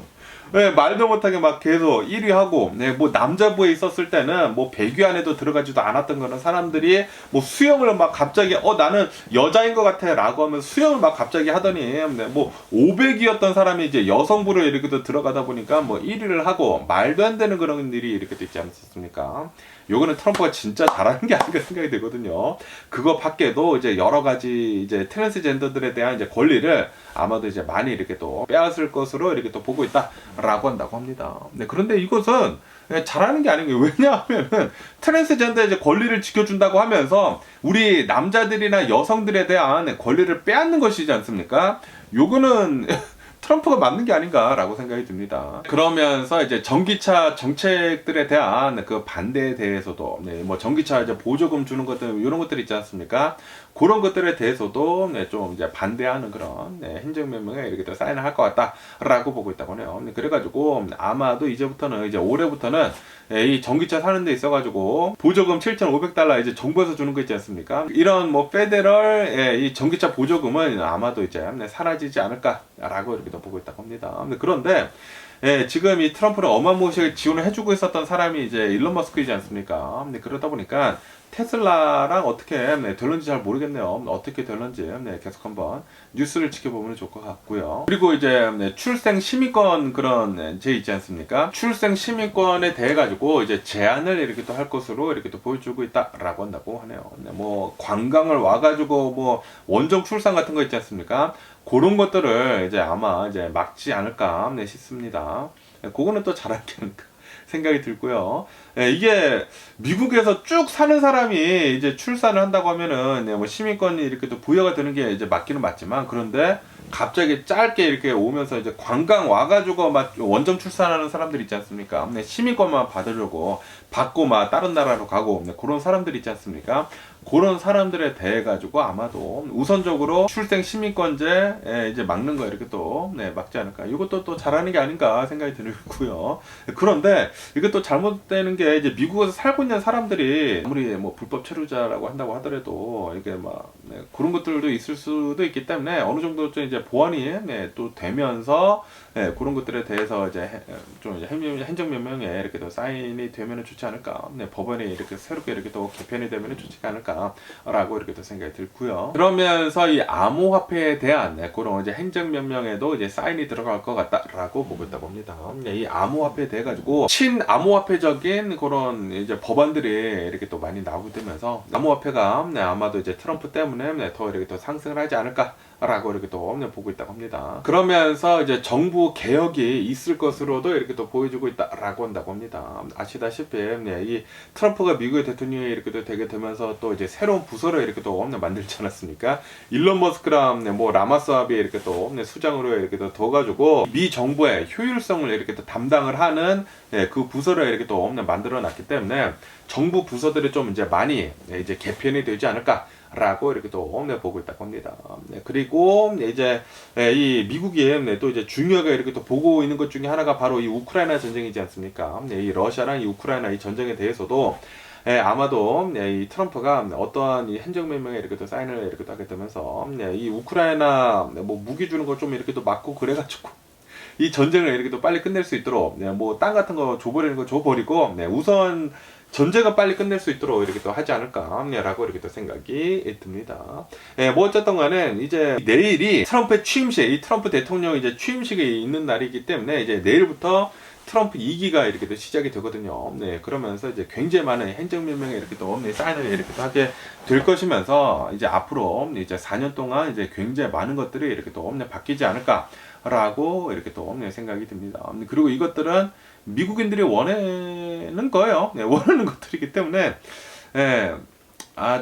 말도 못하게 막 계속 1위 하고, 뭐, 남자부에 있었을 때는, 뭐, 배구 안에도 들어가지도 않았던 그런 사람들이, 뭐, 수영을 막 갑자기, 나는 여자인 것 같아. 라고 하면서 수영을 막 갑자기 하더니, 뭐, 500이었던 사람이 이제 여성부로 이렇게 또 들어가다 보니까, 뭐, 1위를 하고, 말도 안 되는 그런 일이 이렇게 또 있지 않았습니까? 요거는 트럼프가 진짜 잘하는 게 아닌가 생각이 되거든요. 그거 밖에도 이제 여러 가지 이제 트랜스젠더들에 대한 이제 권리를 아마도 이제 많이 이렇게 또 빼앗을 것으로 이렇게 또 보고 있다라고 한다고 합니다. 그런데 이것은 잘하는 게 아닌 거예요. 왜냐하면은 트랜스젠더의 이제 권리를 지켜준다고 하면서 우리 남자들이나 여성들에 대한 권리를 빼앗는 것이지 않습니까? 요거는 트럼프가 맞는 게 아닌가라고 생각이 듭니다. 그러면서 이제 전기차 정책들에 대한 그 반대에 대해서도 뭐 전기차 이제 보조금 주는 것들 이런 것들 있지 않습니까? 그런 것들에 대해서도 좀 이제 반대하는 그런 행정명령에 이렇게 또 사인을 할 것 같다라고 보고 있다고 해요. 그래가지고 아마도 이제부터는 이제 올해부터는 이 전기차 사는 데 있어가지고 보조금 7,500달러 이제 정부에서 주는 거 있지 않습니까? 이런 뭐 페데럴 이 전기차 보조금은 아마도 이제 사라지지 않을까라고 이렇게 또 보고 있다고 합니다. 그런데 지금 이 트럼프를 어마무시하게 지원을 해주고 있었던 사람이 이제 일론 머스크이지 않습니까? 그러다 보니까 테슬라랑 어떻게 될런지 잘 모르겠네요. 어떻게 될런지 계속 한번 뉴스를 지켜보면 좋을 것 같고요. 그리고 이제 출생 시민권 그런 제 있지 않습니까? 출생 시민권에 대해 가지고 이제 제한을 이렇게 또 할 것으로 이렇게 또 보여주고 있다라고 한다고 하네요. 뭐 관광을 와가지고 뭐 원정 출산 같은 거 있지 않습니까? 그런 것들을 이제 아마 이제 막지 않을까 싶습니다. 그거는 또 잘할 게 아닐까 생각이 들고요. 이게 미국에서 쭉 사는 사람이 이제 출산을 한다고 하면은 뭐 시민권이 이렇게 또 부여가 되는 게 이제 맞기는 맞지만, 그런데 갑자기 짧게 이렇게 오면서 이제 관광 와가지고 막 원정 출산하는 사람들 있지 않습니까? 시민권만 받으려고 받고 막 다른 나라로 가고 그런 사람들 있지 않습니까? 그런 사람들에 대해 가지고 아마도 우선적으로 출생 시민권제 이제 막는 거 이렇게 또 막지 않을까. 이것도 또 잘하는 게 아닌가 생각이 들고요. 그런데 이것도 잘못되는 게 이제 미국에서 살고 있는 사람들이 아무리 뭐 불법 체류자라고 한다고 하더라도 이게 막 그런 것들도 있을 수도 있기 때문에 어느 정도 좀 이제 보완이 또 되면서 그런 것들에 대해서 이제 좀 이제 행정명령에 이렇게 또 사인이 되면 좋지 않을까. 법원이 이렇게 새롭게 이렇게 또 개편이 되면 좋지 않을까라고 이렇게 또 생각이 들고요. 그러면서 이 암호화폐에 대한 그런 이제 행정명령에도 이제 사인이 들어갈 것 같다라고 보고 있다고 합니다. 이 암호화폐에 대해 가지고 친암호화폐적인 그런 이제 법안들이 이렇게 또 많이 나오면서 암호화폐가 아마도 이제 트럼프 때문에 더 이렇게 또 상승을 하지 않을까. 라고 이렇게 또 보고 있다고 합니다. 그러면서 이제 정부 개혁이 있을 것으로도 이렇게 또 보여주고 있다라고 한다고 합니다. 아시다시피 이 트럼프가 미국의 대통령이 이렇게 또 되게 되면서 또 이제 새로운 부서를 이렇게 또 만들지 않았습니까? 일론 머스크랑 뭐 라마스와비 이렇게 또 수장으로 이렇게 또 둬가지고 미 정부의 효율성을 이렇게 또 담당을 하는 그 부서를 이렇게 또 만들어 놨기 때문에 정부 부서들이 좀 이제 많이 이제 개편이 되지 않을까. 라고 이렇게 또 보고 있다고 합니다. 그리고 이제 이 미국이 또 이제 중요하게 이렇게 또 보고 있는 것 중에 하나가 바로 이 우크라이나 전쟁이지 않습니까? 이 러시아랑 이 우크라이나 이 전쟁에 대해서도 아마도 이 트럼프가 어떠한 이 행정명령에 이렇게 또 사인을 이렇게 또 하게 되면서 이 우크라이나 뭐 무기 주는 거 좀 이렇게 또 막고 그래가지고 이 전쟁을 이렇게 또 빨리 끝낼 수 있도록 뭐 땅 같은 거 줘버리는 거 줘버리고 우선 전쟁을 빨리 끝낼 수 있도록 이렇게 또 하지 않을까라고 이렇게 또 생각이 듭니다. 뭐 어쨌든 간에 이제 내일이 트럼프의 취임식, 이 트럼프 대통령 이제 취임식이 있는 날이기 때문에 이제 내일부터 트럼프 2기가 이렇게 또 시작이 되거든요. 그러면서 이제 굉장히 많은 행정명령에 이렇게 또 사인을 이렇게 또 하게 될 것이면서 이제 앞으로 이제 4년 동안 이제 굉장히 많은 것들이 이렇게 또 바뀌지 않을까라고 이렇게 또 생각이 듭니다. 그리고 이것들은 미국인들이 원하는 거예요. 원하는 것들이기 때문에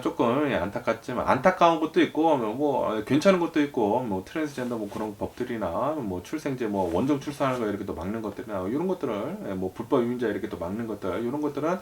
조금 안타깝지만 안타까운 것도 있고 뭐 괜찮은 것도 있고 뭐 트랜스젠더 뭐 그런 법들이나 뭐 출생제 뭐 원정 출산하는 거 이렇게 또 막는 것들이나 이런 것들을 뭐 불법 이민자 이렇게 또 막는 것들 이런 것들은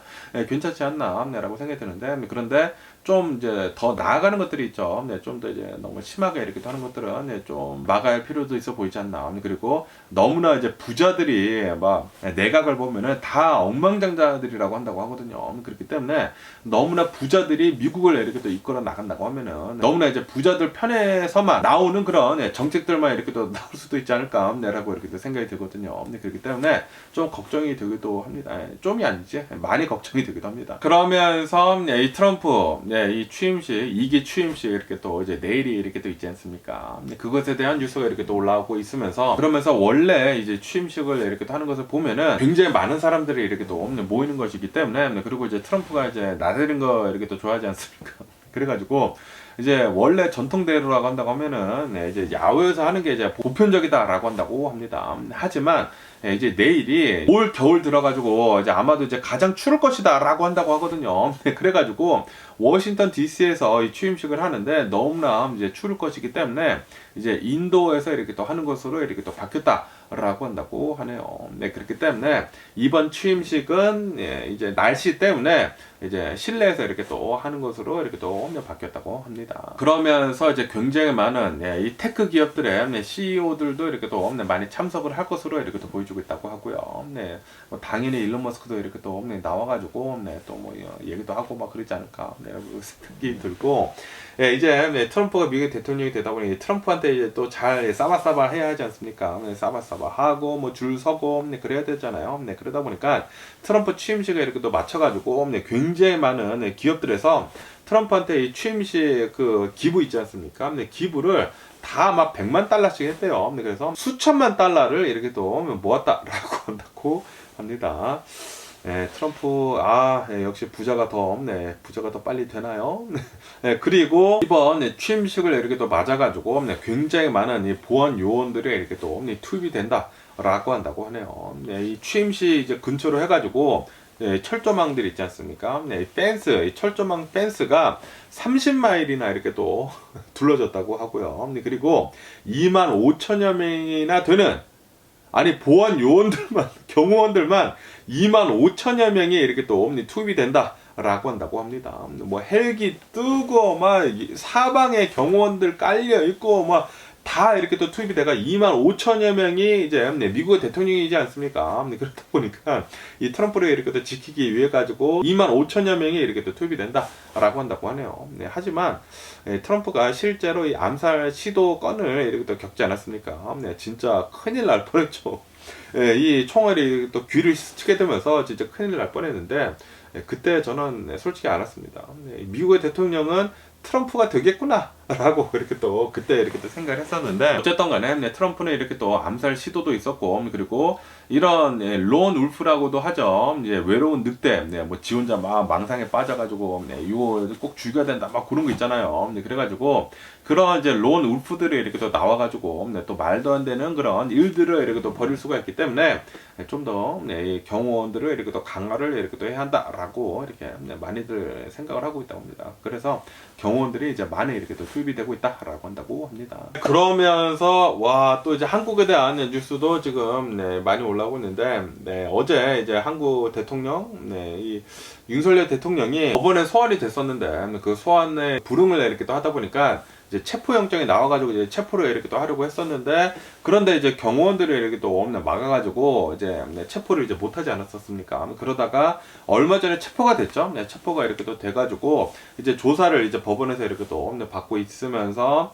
괜찮지 않나라고 생각이 드는데, 그런데 좀 이제 더 나아가는 것들이 있죠. 좀 더 이제 너무 심하게 이렇게 하는 것들은 좀 막아야 할 필요도 있어 보이지 않나. 그리고 너무나 이제 부자들이 막 내각을 보면은 다 엉망장자들이라고 한다고 하거든요. 그렇기 때문에 너무나 부자들이 미국을 이렇게 또 이끌어 나간다고 하면은 너무나 이제 부자들 편에서만 나오는 그런 정책들만 이렇게 또 나올 수도 있지 않을까라고 이렇게 또 생각이 들거든요. 그렇기 때문에 좀 걱정이 되기도 합니다. 좀이 아니지 많이 걱정이 되기도 합니다. 그러면서 이 트럼프 이 취임식 2기 취임식 이렇게 또 이제 내일이 이렇게 또 있지 않습니까? 그것에 대한 뉴스가 이렇게 또 올라오고 있으면서, 그러면서 원래 이제 취임식을 이렇게 또 하는 것을 보면은 굉장히 많은 사람들이 이렇게 또 모이는 것이기 때문에, 그리고 이제 트럼프가 이제 나대는 거 이렇게 또 좋아하지 않습니까? 그래가지고 이제 원래 전통대로라고 한다고 하면은 이제 야외에서 하는 게 이제 보편적이다라고 한다고 합니다. 하지만 이제 내일이 올 겨울 들어가지고 이제 아마도 이제 가장 추울 것이다라고 한다고 하거든요. 그래가지고 워싱턴 DC에서 이 취임식을 하는데 너무나 이제 추울 것이기 때문에 이제 인도에서 이렇게 또 하는 것으로 이렇게 또 바뀌었다라고 한다고 하네요. 네, 그렇기 때문에 이번 취임식은 예, 이제 날씨 때문에 이제 실내에서 이렇게 또 하는 것으로 이렇게 또 바뀌었다고 합니다. 그러면서 이제 굉장히 많은 예, 이 테크 기업들의 CEO들도 이렇게 또 많이 참석을 할 것으로 이렇게 또 보여주고 있다고 하고요. 네, 뭐 당연히 일론 머스크도 이렇게 또 나와가지고 또 뭐 얘기도 하고 막 그러지 않을까 네, 생각이 들고 예, 이제 네, 트럼프가 미국 대통령이 되다 보니 트럼프한테 이제 또 잘 싸바싸바 해야 하지 않습니까? 네, 싸바싸바 하고 뭐 줄 서고 네, 그래야 되잖아요. 네, 그러다 보니까 트럼프 취임식에 이렇게 또 맞춰가지고 네, 굉장히 많은 네, 기업들에서 트럼프한테 이 취임식 그 기부 있지 않습니까? 네, 기부를 다 막 100만 달러씩 했대요. 네, 그래서 수천만 달러를 이렇게 또 모았다라고 한다고 합니다. 네, 트럼프 예, 역시 부자가 더 없네. 부자가 더 빨리 되나요? 네, 그리고 이번 취임식을 이렇게 또 맞아가지고 굉장히 많은 이 보안 요원들이 이렇게 또 투입이 된다라고 한다고 하네요. 네, 이 취임식 이제 근처로 해가지고 네, 철조망들 있지 않습니까? 네, 펜스, 이 철조망 펜스가 30마일이나 이렇게 또 둘러졌다고 하고요. 네, 그리고 2만 5천여 명이나 되는 아니 보안 요원들만 경호원들만 2만 5천여 명이 이렇게 또 투입이 된다라고 한다고 합니다. 뭐 헬기 뜨고 막 사방에 경호원들 깔려 있고 막 다 이렇게 또 투입이 돼가 2만 5천여 명이 이제 미국의 대통령이지 않습니까? 그러다 보니까 이 트럼프를 이렇게 또 지키기 위해 가지고 2만 5천여 명이 이렇게 또 투입이 된다라고 한다고 하네요. 네, 하지만 트럼프가 실제로 이 암살 시도 건을 이렇게 또 겪지 않았습니까? 네, 진짜 큰일 날 뻔했죠. 이 총알이 또 귀를 스치게 되면서 진짜 큰일 날 뻔했는데 그때 저는 솔직히 알았습니다. 미국의 대통령은 트럼프가 되겠구나 라고 이렇게 또 그때 이렇게 또 생각을 했었는데 어쨌든 간에 트럼프는 이렇게 또 암살 시도도 있었고 그리고 이런 론 울프라고도 하죠. 이제 외로운 늑대 뭐 지 혼자 막 망상에 빠져가지고 이거 꼭 죽여야 된다 막 그런 거 있잖아요. 그래가지고 그런 이제 론 울프들이 이렇게 또 나와가지고 또 말도 안 되는 그런 일들을 이렇게 또 벌일 수가 있기 때문에 좀 더 경호원들을 이렇게 또 강화를 이렇게 또 해야 한다라고 이렇게 많이들 생각을 하고 있다고 합니다. 그래서 경호원들이 이제 많이 이렇게 또 투입이 되고 있다라고 한다고 합니다. 그러면서 와 또 이제 한국에 대한 뉴스도 지금 많이 올라오고 있는데 어제 이제 한국 대통령 이 윤석열 대통령이 법원에 소환이 됐었는데 그 소환에 불응을 이렇게 또 하다 보니까 이제 체포영장이 나와가지고 이제 체포를 이렇게 또 하려고 했었는데 그런데 이제 경호원들이 이렇게 또 막아가지고 이제 체포를 이제 못하지 않았었습니까? 그러다가 얼마 전에 체포가 됐죠. 체포가 이렇게 또 돼가지고 이제 조사를 이제 법원에서 이렇게 또 받고 있으면서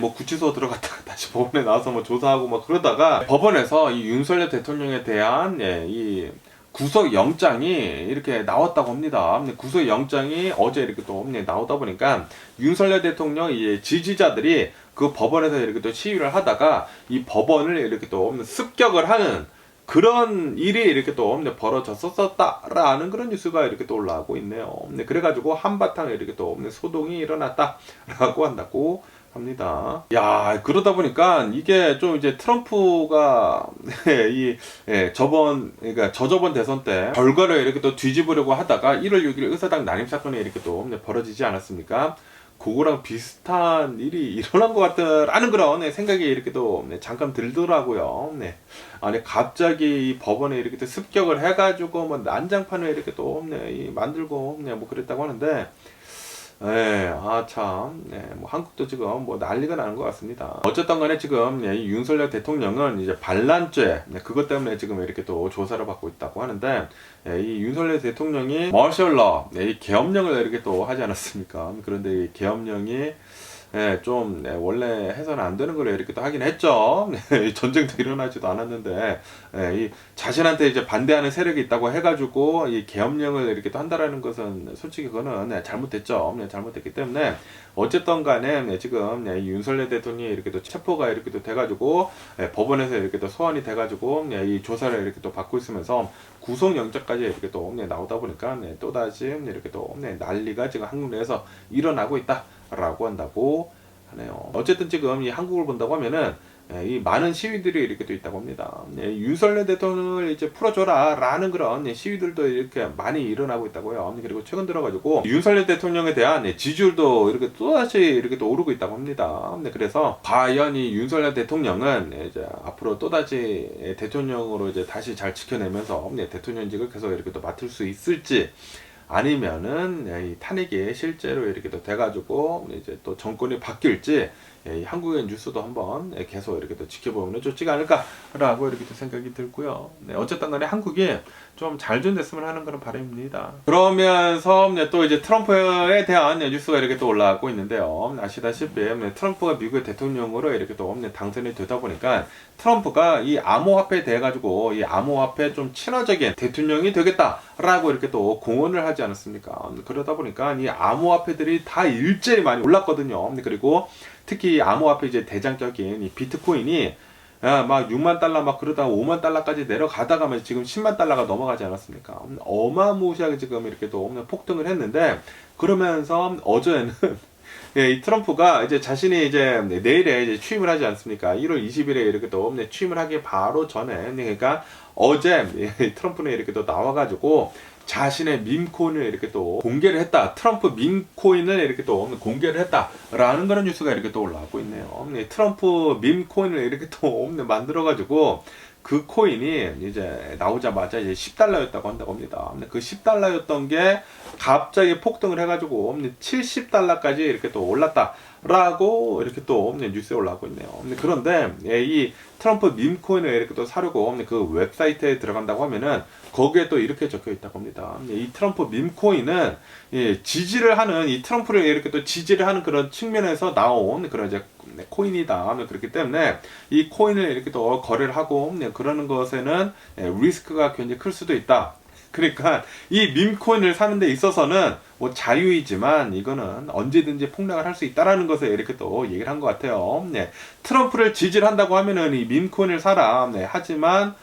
뭐 구치소 들어갔다가 다시 법원에 나와서 뭐 조사하고 뭐 그러다가 법원에서 이 윤석열 대통령에 대한 이 구속영장이 이렇게 나왔다고 합니다. 구속영장이 어제 이렇게 또 나오다 보니까 윤석열 대통령 지지자들이 그 법원에서 이렇게 또 시위를 하다가 이 법원을 이렇게 또 습격을 하는 그런 일이 이렇게 또 벌어졌었다라는 그런 뉴스가 이렇게 또 올라오고 있네요. 그래가지고 한바탕 이렇게 또 소동이 일어났다라고 한다고 합니다. 야, 그러다 보니까 이게 좀 이제 트럼프가 그러니까 저저번 대선 때 결과를 이렇게 또 뒤집으려고 하다가 1월 6일 의사당 난임 사건이 이렇게 또 벌어지지 않았습니까? 그거랑 비슷한 일이 일어난 것 같다라는 그런 생각이 이렇게 또 잠깐 들더라고요. 아니 갑자기 이 법원에 이렇게 또 습격을 해가지고 뭐 난장판을 이렇게 또 만들고 뭐 그랬다고 하는데. 뭐 한국도 지금 뭐 난리가 나는 것 같습니다. 어쨌든 간에 지금 이 윤석열 대통령은 이제 반란죄, 그것 때문에 지금 이렇게 또 조사를 받고 있다고 하는데, 이 윤석열 대통령이 머셜러, 이 계엄령을 이렇게 또 하지 않았습니까? 그런데 이 계엄령이 좀 원래 해서는 안 되는 걸 이렇게 또 하긴 했죠. 전쟁도 일어나지도 않았는데 이 자신한테 이제 반대하는 세력이 있다고 해가지고 이 계엄령을 이렇게 또 한다라는 것은 솔직히 그거는 잘못됐죠. 잘못됐기 때문에 어쨌든 간에 지금 이 윤석열 대통령이 이렇게 또 체포가 이렇게 또 돼가지고 법원에서 이렇게 또 소환이 돼가지고 이 조사를 이렇게 또 받고 있으면서 구속영장까지 이렇게 또 나오다 보니까 또다시 이렇게 또 난리가 지금 한국 내에서 일어나고 있다. 라고 한다고 하네요. 어쨌든 지금 이 한국을 본다고 하면은 이 많은 시위들이 이렇게 또 있다고 합니다. 윤석열 대통령을 이제 풀어줘라 라는 그런 시위들도 이렇게 많이 일어나고 있다고요. 그리고 최근 들어가지고 윤석열 대통령에 대한 지지율도 이렇게 또다시 이렇게 또 오르고 있다고 합니다. 그래서 과연 이 윤석열 대통령은 이제 앞으로 또다시 대통령으로 이제 다시 잘 지켜내면서 대통령직을 계속 이렇게 또 맡을 수 있을지, 아니면은 이 탄핵이 실제로 이렇게 또 돼가지고 이제 또 정권이 바뀔지, 한국의 뉴스도 한번 계속 이렇게 또 지켜보면 좋지 않을까라고 이렇게 또 생각이 들고요. 어쨌든 간에 한국이 좀 잘 좀 됐으면 하는 그런 바람입니다. 그러면서 또 이제 트럼프에 대한 뉴스가 이렇게 또 올라오고 있는데요. 아시다시피 트럼프가 미국의 대통령으로 이렇게 또 당선이 되다 보니까 트럼프가 이 암호화폐에 대해 가지고 이 암호화폐 좀 친화적인 대통령이 되겠다라고 이렇게 또 공언을 하지 않았습니까? 그러다 보니까 이 암호화폐들이 다 일제히 많이 올랐거든요. 그리고 특히 암호화폐 이제 대장격인 이 비트코인이 막 6만 달러 막 그러다가 5만 달러까지 내려가다가 지금 10만 달러가 넘어가지 않았습니까? 어마무시하게 지금 이렇게 또 폭등을 했는데, 그러면서 어제는 이 트럼프가 이제 자신이 이제 내일에 이제 취임을 하지 않습니까? 1월 20일에 이렇게 또 취임을 하기 바로 전에, 그러니까 어제 트럼프는 이렇게 또 나와가지고 자신의 밈코인을 이렇게 또 공개를 했다. 트럼프 밈코인을 이렇게 또 공개를 했다라는 그런 뉴스가 이렇게 또 올라오고 있네요. 트럼프 밈코인을 이렇게 또 만들어가지고 그 코인이 이제 나오자마자 이제 10달러였다고 한다고 합니다. 그 10달러였던 게 갑자기 폭등을 해가지고 70달러까지 이렇게 또 올랐다라고 이렇게 또 뉴스에 올라오고 있네요. 그런데 이 트럼프 밈코인을 이렇게 또 사려고 그 웹사이트에 들어간다고 하면은 거기에 또 이렇게 적혀 있다고 합니다. 이 트럼프 밈코인은 지지를 하는, 이 트럼프를 이렇게 또 지지를 하는 그런 측면에서 나온 그런 이제 코인이다. 그렇기 때문에 이 코인을 이렇게 또 거래를 하고 그러는 것에는 리스크가 굉장히 클 수도 있다. 그러니까 이 밈코인을 사는 데 있어서는 뭐 자유이지만 이거는 언제든지 폭락을 할 수 있다라는 것을 이렇게 또 얘기를 한 것 같아요. 트럼프를 지지를 한다고 하면은 이 밈코인을 사라. 하지만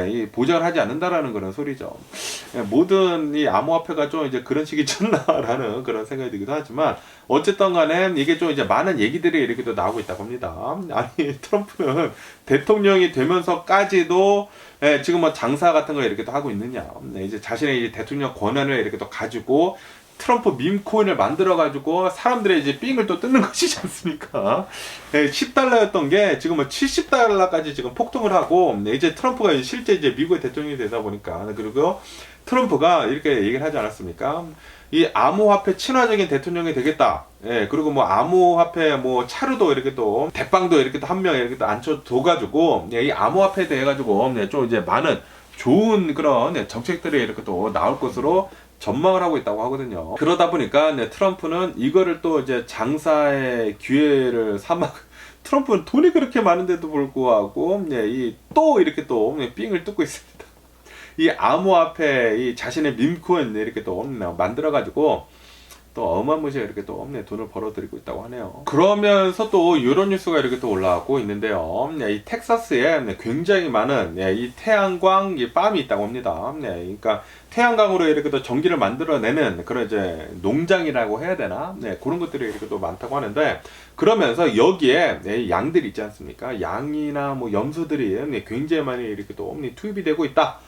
이 보장을 하지 않는다라는 그런 소리죠. 모든 이 암호화폐가 좀 이제 그런 식이잖나라는 그런 생각이 들기도 하지만, 어쨌든 간에 이게 좀 이제 많은 얘기들이 이렇게 또 나오고 있다고 합니다. 아니, 트럼프는 대통령이 되면서까지도 지금 뭐 장사 같은 거 이렇게 또 하고 있느냐. 이제 자신의 이제 대통령 권한을 이렇게 또 가지고 트럼프 밈코인을 만들어가지고 사람들의 이제 삥을 또 뜯는 것이지 않습니까? 10달러였던 게 지금 뭐 70달러까지 지금 폭등을 하고, 이제 트럼프가 실제 이제 미국의 대통령이 되다 보니까, 그리고 트럼프가 이렇게 얘기를 하지 않았습니까? 이 암호화폐 친화적인 대통령이 되겠다. 그리고 뭐 암호화폐 뭐 차르도 이렇게 또 대빵도 이렇게 또 한 명 이렇게 또 앉혀둬가지고 이 암호화폐에 대해 가지고 좀 이제 많은 좋은 그런 정책들이 이렇게 또 나올 것으로 전망을 하고 있다고 하거든요. 그러다 보니까 트럼프는 이거를 또 이제 장사의 기회를 삼아, 트럼프는 돈이 그렇게 많은데도 불구하고 이 또 이렇게 또 삥을 뜯고 있습니다. 이 암호화폐, 이 자신의 밈코인 이렇게 또 만들어가지고 또 어마무시하게 이렇게 또 돈을 벌어들이고 있다고 하네요. 그러면서 또 이런 뉴스가 이렇게 또 올라오고 있는데요. 이 텍사스에 굉장히 많은 이 태양광 팜이 있다고 합니다. 그러니까 태양광으로 이렇게 또 전기를 만들어내는 그런 이제 농장이라고 해야 되나? 그런 것들이 이렇게 또 많다고 하는데, 그러면서 여기에 양들이 있지 않습니까? 양이나 뭐 염소들이 굉장히 많이 이렇게 또 투입이 되고 있다.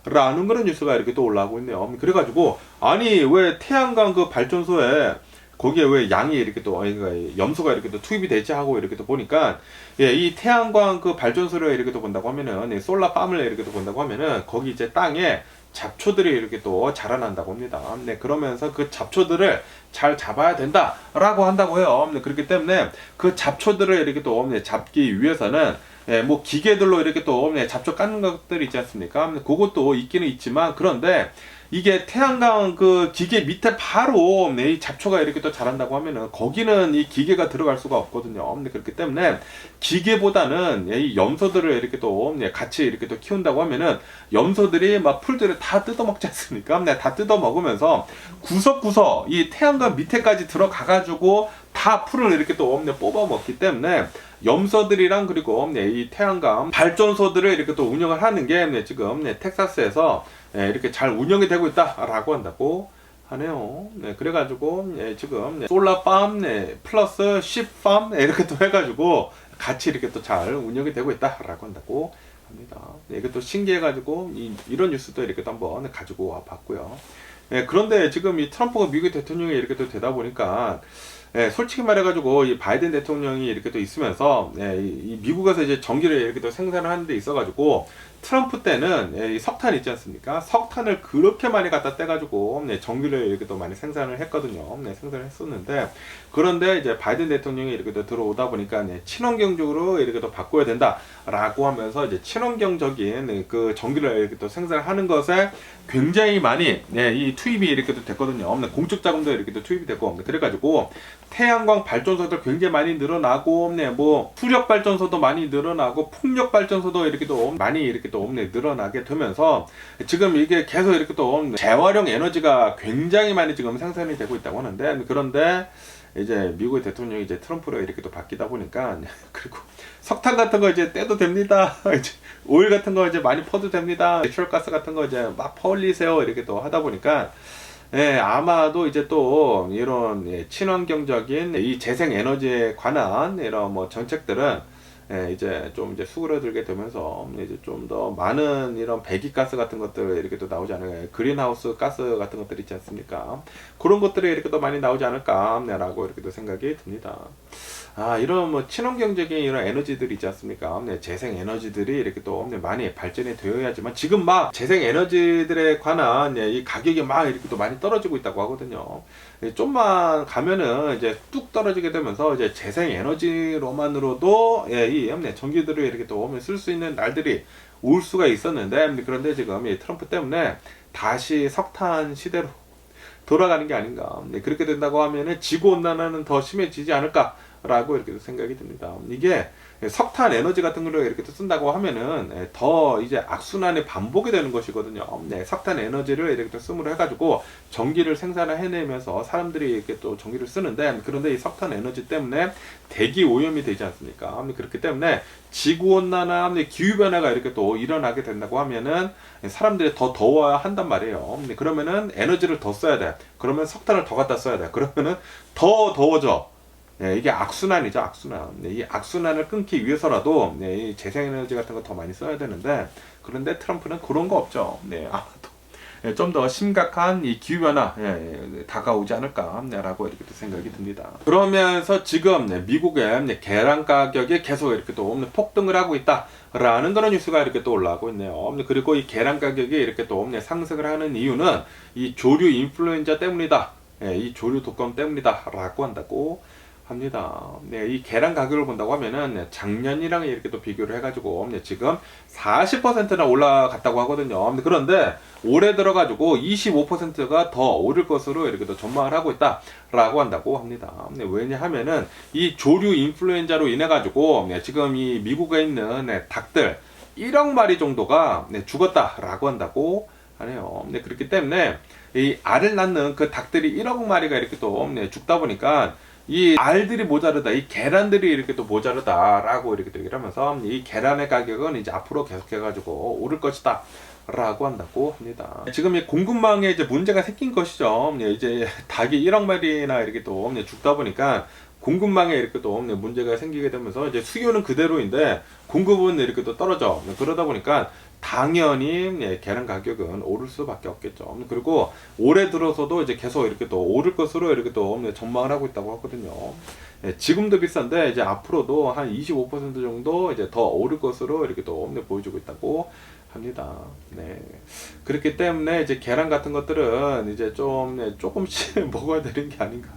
라는 그런 뉴스가 이렇게 또 올라오고 있네요. 그래가지고, 아니, 왜 태양광 그 발전소에, 거기에 왜 양이 이렇게 또, 염소가 이렇게 또 투입이 되지 하고 이렇게 또 보니까, 이 태양광 그 발전소를 이렇게 또 본다고 하면은, 솔라 팜을 이렇게 또 본다고 하면은, 거기 이제 땅에 잡초들이 이렇게 또 자라난다고 합니다. 그러면서 그 잡초들을 잘 잡아야 된다라고 한다고 해요. 그렇기 때문에 그 잡초들을 이렇게 또 잡기 위해서는 뭐 기계들로 이렇게 또 잡초 깎는 것들 있지 않습니까? 그것도 있기는 있지만, 그런데 이게 태양광 그 기계 밑에 바로 이 잡초가 이렇게 또 자란다고 하면은 거기는 이 기계가 들어갈 수가 없거든요. 그렇기 때문에 기계보다는 이 염소들을 이렇게 또 같이 이렇게 또 키운다고 하면은 염소들이 막 풀들을 다 뜯어먹지 않습니까? 다 뜯어먹으면서 구석구석 이 태양광 밑에까지 들어가가지고 다 풀을 이렇게 또 뽑아먹기 때문에 염소들이랑 그리고 이 태양광 발전소들을 이렇게 또 운영을 하는 게 지금 텍사스에서 이렇게 잘 운영이 되고 있다라고 한다고 하네요. 그래가지고 지금 솔라팜 플러스 쉽팜 이렇게 또 해가지고 같이 이렇게 또 잘 운영이 되고 있다라고 한다고 합니다. 네, 이게 또 신기해가지고 이런 뉴스도 이렇게 또 한번 가지고 와 봤고요. 네, 그런데 지금 이 트럼프가 미국 대통령이 이렇게 또 되다 보니까 솔직히 말해가지고 이 바이든 대통령이 이렇게 또 있으면서 이 미국에서 이제 전기를 이렇게 또 생산을 하는 데 있어가지고 트럼프 때는 이 석탄 있지 않습니까? 석탄을 그렇게 많이 갖다 떼가지고 전기를 이렇게 또 많이 생산을 했거든요. 생산을 했었는데 그런데 이제 바이든 대통령이 이렇게 또 들어오다 보니까 친환경적으로 이렇게 또 바꿔야 된다라고 하면서 이제 친환경적인 그 전기를 이렇게 또 생산하는 것에 굉장히 많이 이 투입이 이렇게 또 됐거든요. 공적 자금도 이렇게 또 투입이 됐고 그래가지고 태양광 발전소들 굉장히 많이 늘어나고 뭐 수력 발전소도 많이 늘어나고 풍력 발전소도 이렇게 또 많이 이렇게 또 늘어나게 되면서 지금 이게 계속 이렇게 또 재활용 에너지가 굉장히 많이 지금 생산이 되고 있다고 하는데 그런데 이제 미국의 대통령이 이제 트럼프로 이렇게 또 바뀌다 보니까 그리고 석탄 같은 거 이제 떼도 됩니다. 이제 오일 같은 거 이제 많이 퍼도 됩니다. 내추럴가스 같은 거 이제 막 퍼올리세요 이렇게 또 하다 보니까 아마도 이제 또 이런 친환경적인 이 재생 에너지에 관한 이런 뭐 정책들은 이제 좀 이제 수그러들게 되면서 이제 좀 더 많은 이런 배기가스 같은 것들 이렇게 또 나오지 않을까, 그린하우스 가스 같은 것들 있지 않습니까? 그런 것들이 이렇게 또 많이 나오지 않을까라고 이렇게 또 생각이 듭니다. 이런 뭐 친환경적인 이런 에너지들이 있지 않습니까? 재생 에너지들이 이렇게 또 많이 발전이 되어야지만 지금 막 재생 에너지들에 관한 이 가격이 막 이렇게 또 많이 떨어지고 있다고 하거든요. 좀만 가면은 이제 뚝 떨어지게 되면서 이제 재생 에너지로만으로도 이 전기들을 이렇게 또 쓸 수 있는 날들이 올 수가 있었는데 그런데 지금 이 트럼프 때문에 다시 석탄 시대로 돌아가는 게 아닌가. 그렇게 된다고 하면은 지구 온난화는 더 심해지지 않을까라고 이렇게 생각이 듭니다. 이게 석탄 에너지 같은 걸 이렇게 또 쓴다고 하면은 더 이제 악순환의 반복이 되는 것이거든요. 석탄 에너지를 이렇게 또 쓰므로 해가지고 전기를 생산을 해내면서 사람들이 이렇게 또 전기를 쓰는데 그런데 이 석탄 에너지 때문에 대기 오염이 되지 않습니까? 그렇기 때문에 지구 온난화, 기후 변화가 이렇게 또 일어나게 된다고 하면은 사람들이 더 더워야 한단 말이에요. 그러면은 에너지를 더 써야 돼. 그러면 석탄을 더 갖다 써야 돼. 그러면은 더 더워져. 이게 악순환이죠, 악순환. 이 악순환을 끊기 위해서라도 이 재생에너지 같은 거 더 많이 써야 되는데 그런데 트럼프는 그런 거 없죠. 아마도 좀 더 심각한 이 기후변화 다가오지 않을까라고 이렇게 또 생각이 듭니다. 그러면서 지금 미국의 계란 가격이 계속 이렇게 또 폭등을 하고 있다라는 그런 뉴스가 이렇게 또 올라오고 있네요. 그리고 이 계란 가격이 이렇게 또 상승을 하는 이유는 이 조류 인플루엔자 때문이다. 이 조류 독감 때문이다라고 한다고 합니다. 이 계란 가격을 본다고 하면은 작년이랑 이렇게 또 비교를 해가지고 지금 40%나 올라갔다고 하거든요. 그런데 올해 들어가지고 25%가 더 오를 것으로 이렇게 또 전망을 하고 있다라고 한다고 합니다. 왜냐하면은 이 조류 인플루엔자로 인해 가지고 지금 이 미국에 있는 닭들 1억 마리 정도가 죽었다라고 한다고 하네요. 그렇기 때문에 이 알을 낳는 그 닭들이 1억 마리가 이렇게 또 죽다 보니까 이 알들이 모자르다, 이 계란들이 이렇게 또 모자르다라고 이렇게 얘기를 하면서 이 계란의 가격은 이제 앞으로 계속해가지고 오를 것이다 라고 한다고 합니다. 지금 이 공급망에 이제 문제가 생긴 것이죠. 이제 닭이 1억 마리나 이렇게 또 죽다 보니까 공급망에 이렇게 또 문제가 생기게 되면서 이제 수요는 그대로인데 공급은 이렇게 또 떨어져. 그러다 보니까 당연히 계란 가격은 오를 수밖에 없겠죠. 그리고 올해 들어서도 이제 계속 이렇게 또 오를 것으로 이렇게 또 전망을 하고 있다고 하거든요. 지금도 비싼데 이제 앞으로도 한 25% 정도 이제 더 오를 것으로 이렇게 또 보여주고 있다고 합니다. 그렇기 때문에 이제 계란 같은 것들은 이제 좀 조금씩 먹어야 되는 게 아닌가.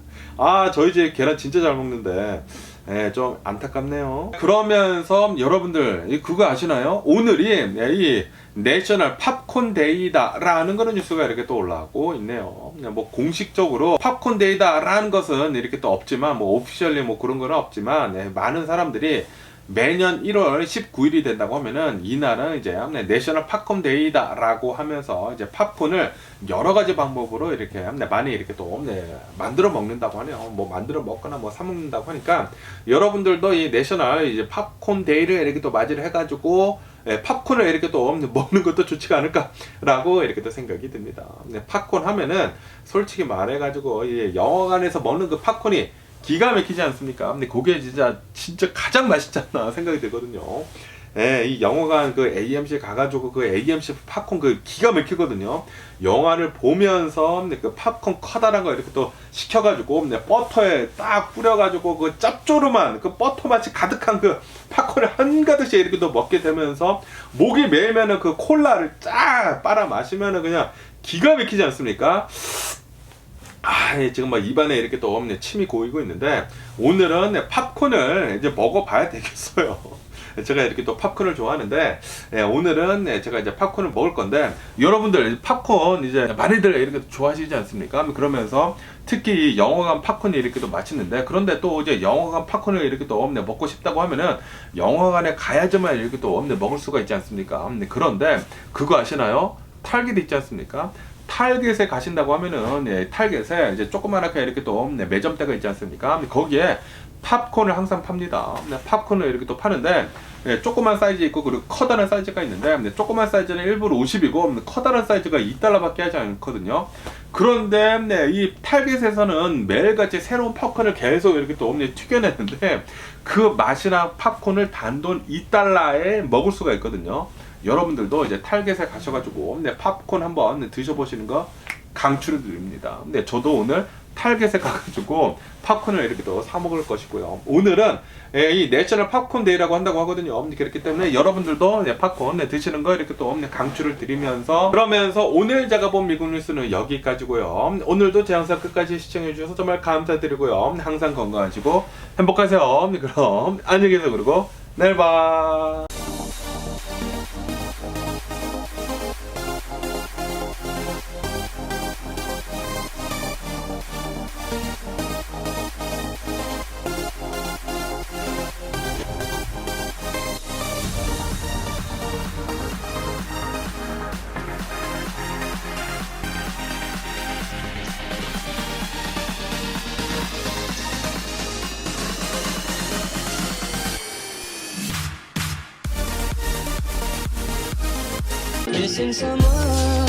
저희 집 계란 진짜 잘 먹는데 좀 안타깝네요. 그러면서 여러분들 그거 아시나요? 오늘이 이 내셔널 팝콘 데이다 라는 그런 뉴스가 이렇게 또 올라오고 있네요. 뭐 공식적으로 팝콘 데이다 라는 것은 이렇게 또 없지만 뭐 오피셜리 뭐 그런 거는 없지만 많은 사람들이 매년 1월 19일이 된다고 하면은 이날은 이제 내셔널 팝콘 데이다 라고 하면서 이제 팝콘을 여러 가지 방법으로 이렇게 많이 이렇게 또 만들어 먹는다고 하네요. 뭐 만들어 먹거나 뭐 사 먹는다고 하니까 여러분들도 이 내셔널 이제 팝콘 데이를 이렇게 또 맞이를 해가지고 팝콘을 이렇게 또 먹는 것도 좋지가 않을까라고 이렇게 또 생각이 듭니다. 팝콘 하면은 솔직히 말해가지고 영화관에서 먹는 그 팝콘이 기가 막히지 않습니까? 근데 그게 진짜 가장 맛있지 않나 생각이 들거든요. 예, 이 영화관 그 AMC 가가지고 그 AMC 팝콘 그 기가 막히거든요. 영화를 보면서 그 팝콘 커다란 거 이렇게 또 시켜가지고 버터에 딱 뿌려가지고 그 짭조름한 그 버터 맛이 가득한 그 팝콘을 한가득씩 이렇게 또 먹게 되면서 목이 메이면은 그 콜라를 쫙 빨아 마시면은 그냥 기가 막히지 않습니까? 지금 막 입안에 이렇게 또 침이 고이고 있는데 오늘은 팝콘을 이제 먹어봐야 되겠어요. 제가 이렇게 또 팝콘을 좋아하는데 오늘은 제가 이제 팝콘을 먹을 건데 여러분들 팝콘 이제 많이들 이렇게 좋아하시지 않습니까? 그러면서 특히 영화관 팝콘이 이렇게 또 맛있는데 그런데 또 이제 영화관 팝콘을 이렇게 또 먹고 싶다고 하면은 영화관에 가야지만 이렇게 또 먹을 수가 있지 않습니까? 그런데 그거 아시나요? 탈깃 있지 않습니까? 탈겟에 가신다고 하면은 탈겟에 이제 조그만하게 이렇게 또 매점대가 있지 않습니까? 거기에 팝콘을 항상 팝니다. 팝콘을 이렇게 또 파는데 조그만 사이즈 있고 그리고 커다란 사이즈가 있는데 조그만 사이즈는 일부러 50이고 커다란 사이즈가 2달러밖에 하지 않거든요. 그런데 이 탈겟에서는 매일같이 새로운 팝콘을 계속 이렇게 또 튀겨내는데 그 맛이나 팝콘을 단돈 2달러에 먹을 수가 있거든요. 여러분들도 이제 탈겟에 가셔가지고 팝콘 한번 드셔보시는 거 강추를 드립니다. 근데 저도 오늘 탈겟에 가가지고 팝콘을 이렇게 또 사 먹을 것이고요. 오늘은 이 내셔널 팝콘 데이라고 한다고 하거든요. 그렇기 때문에 여러분들도 팝콘 드시는 거 이렇게 또 강추를 드리면서 그러면서 오늘 제가 본 미국 뉴스는 여기까지고요. 오늘도 제 영상 끝까지 시청해 주셔서 정말 감사드리고요. 항상 건강하시고 행복하세요. 그럼 안녕히 계세요. 그리고 내일 봐. Missing someone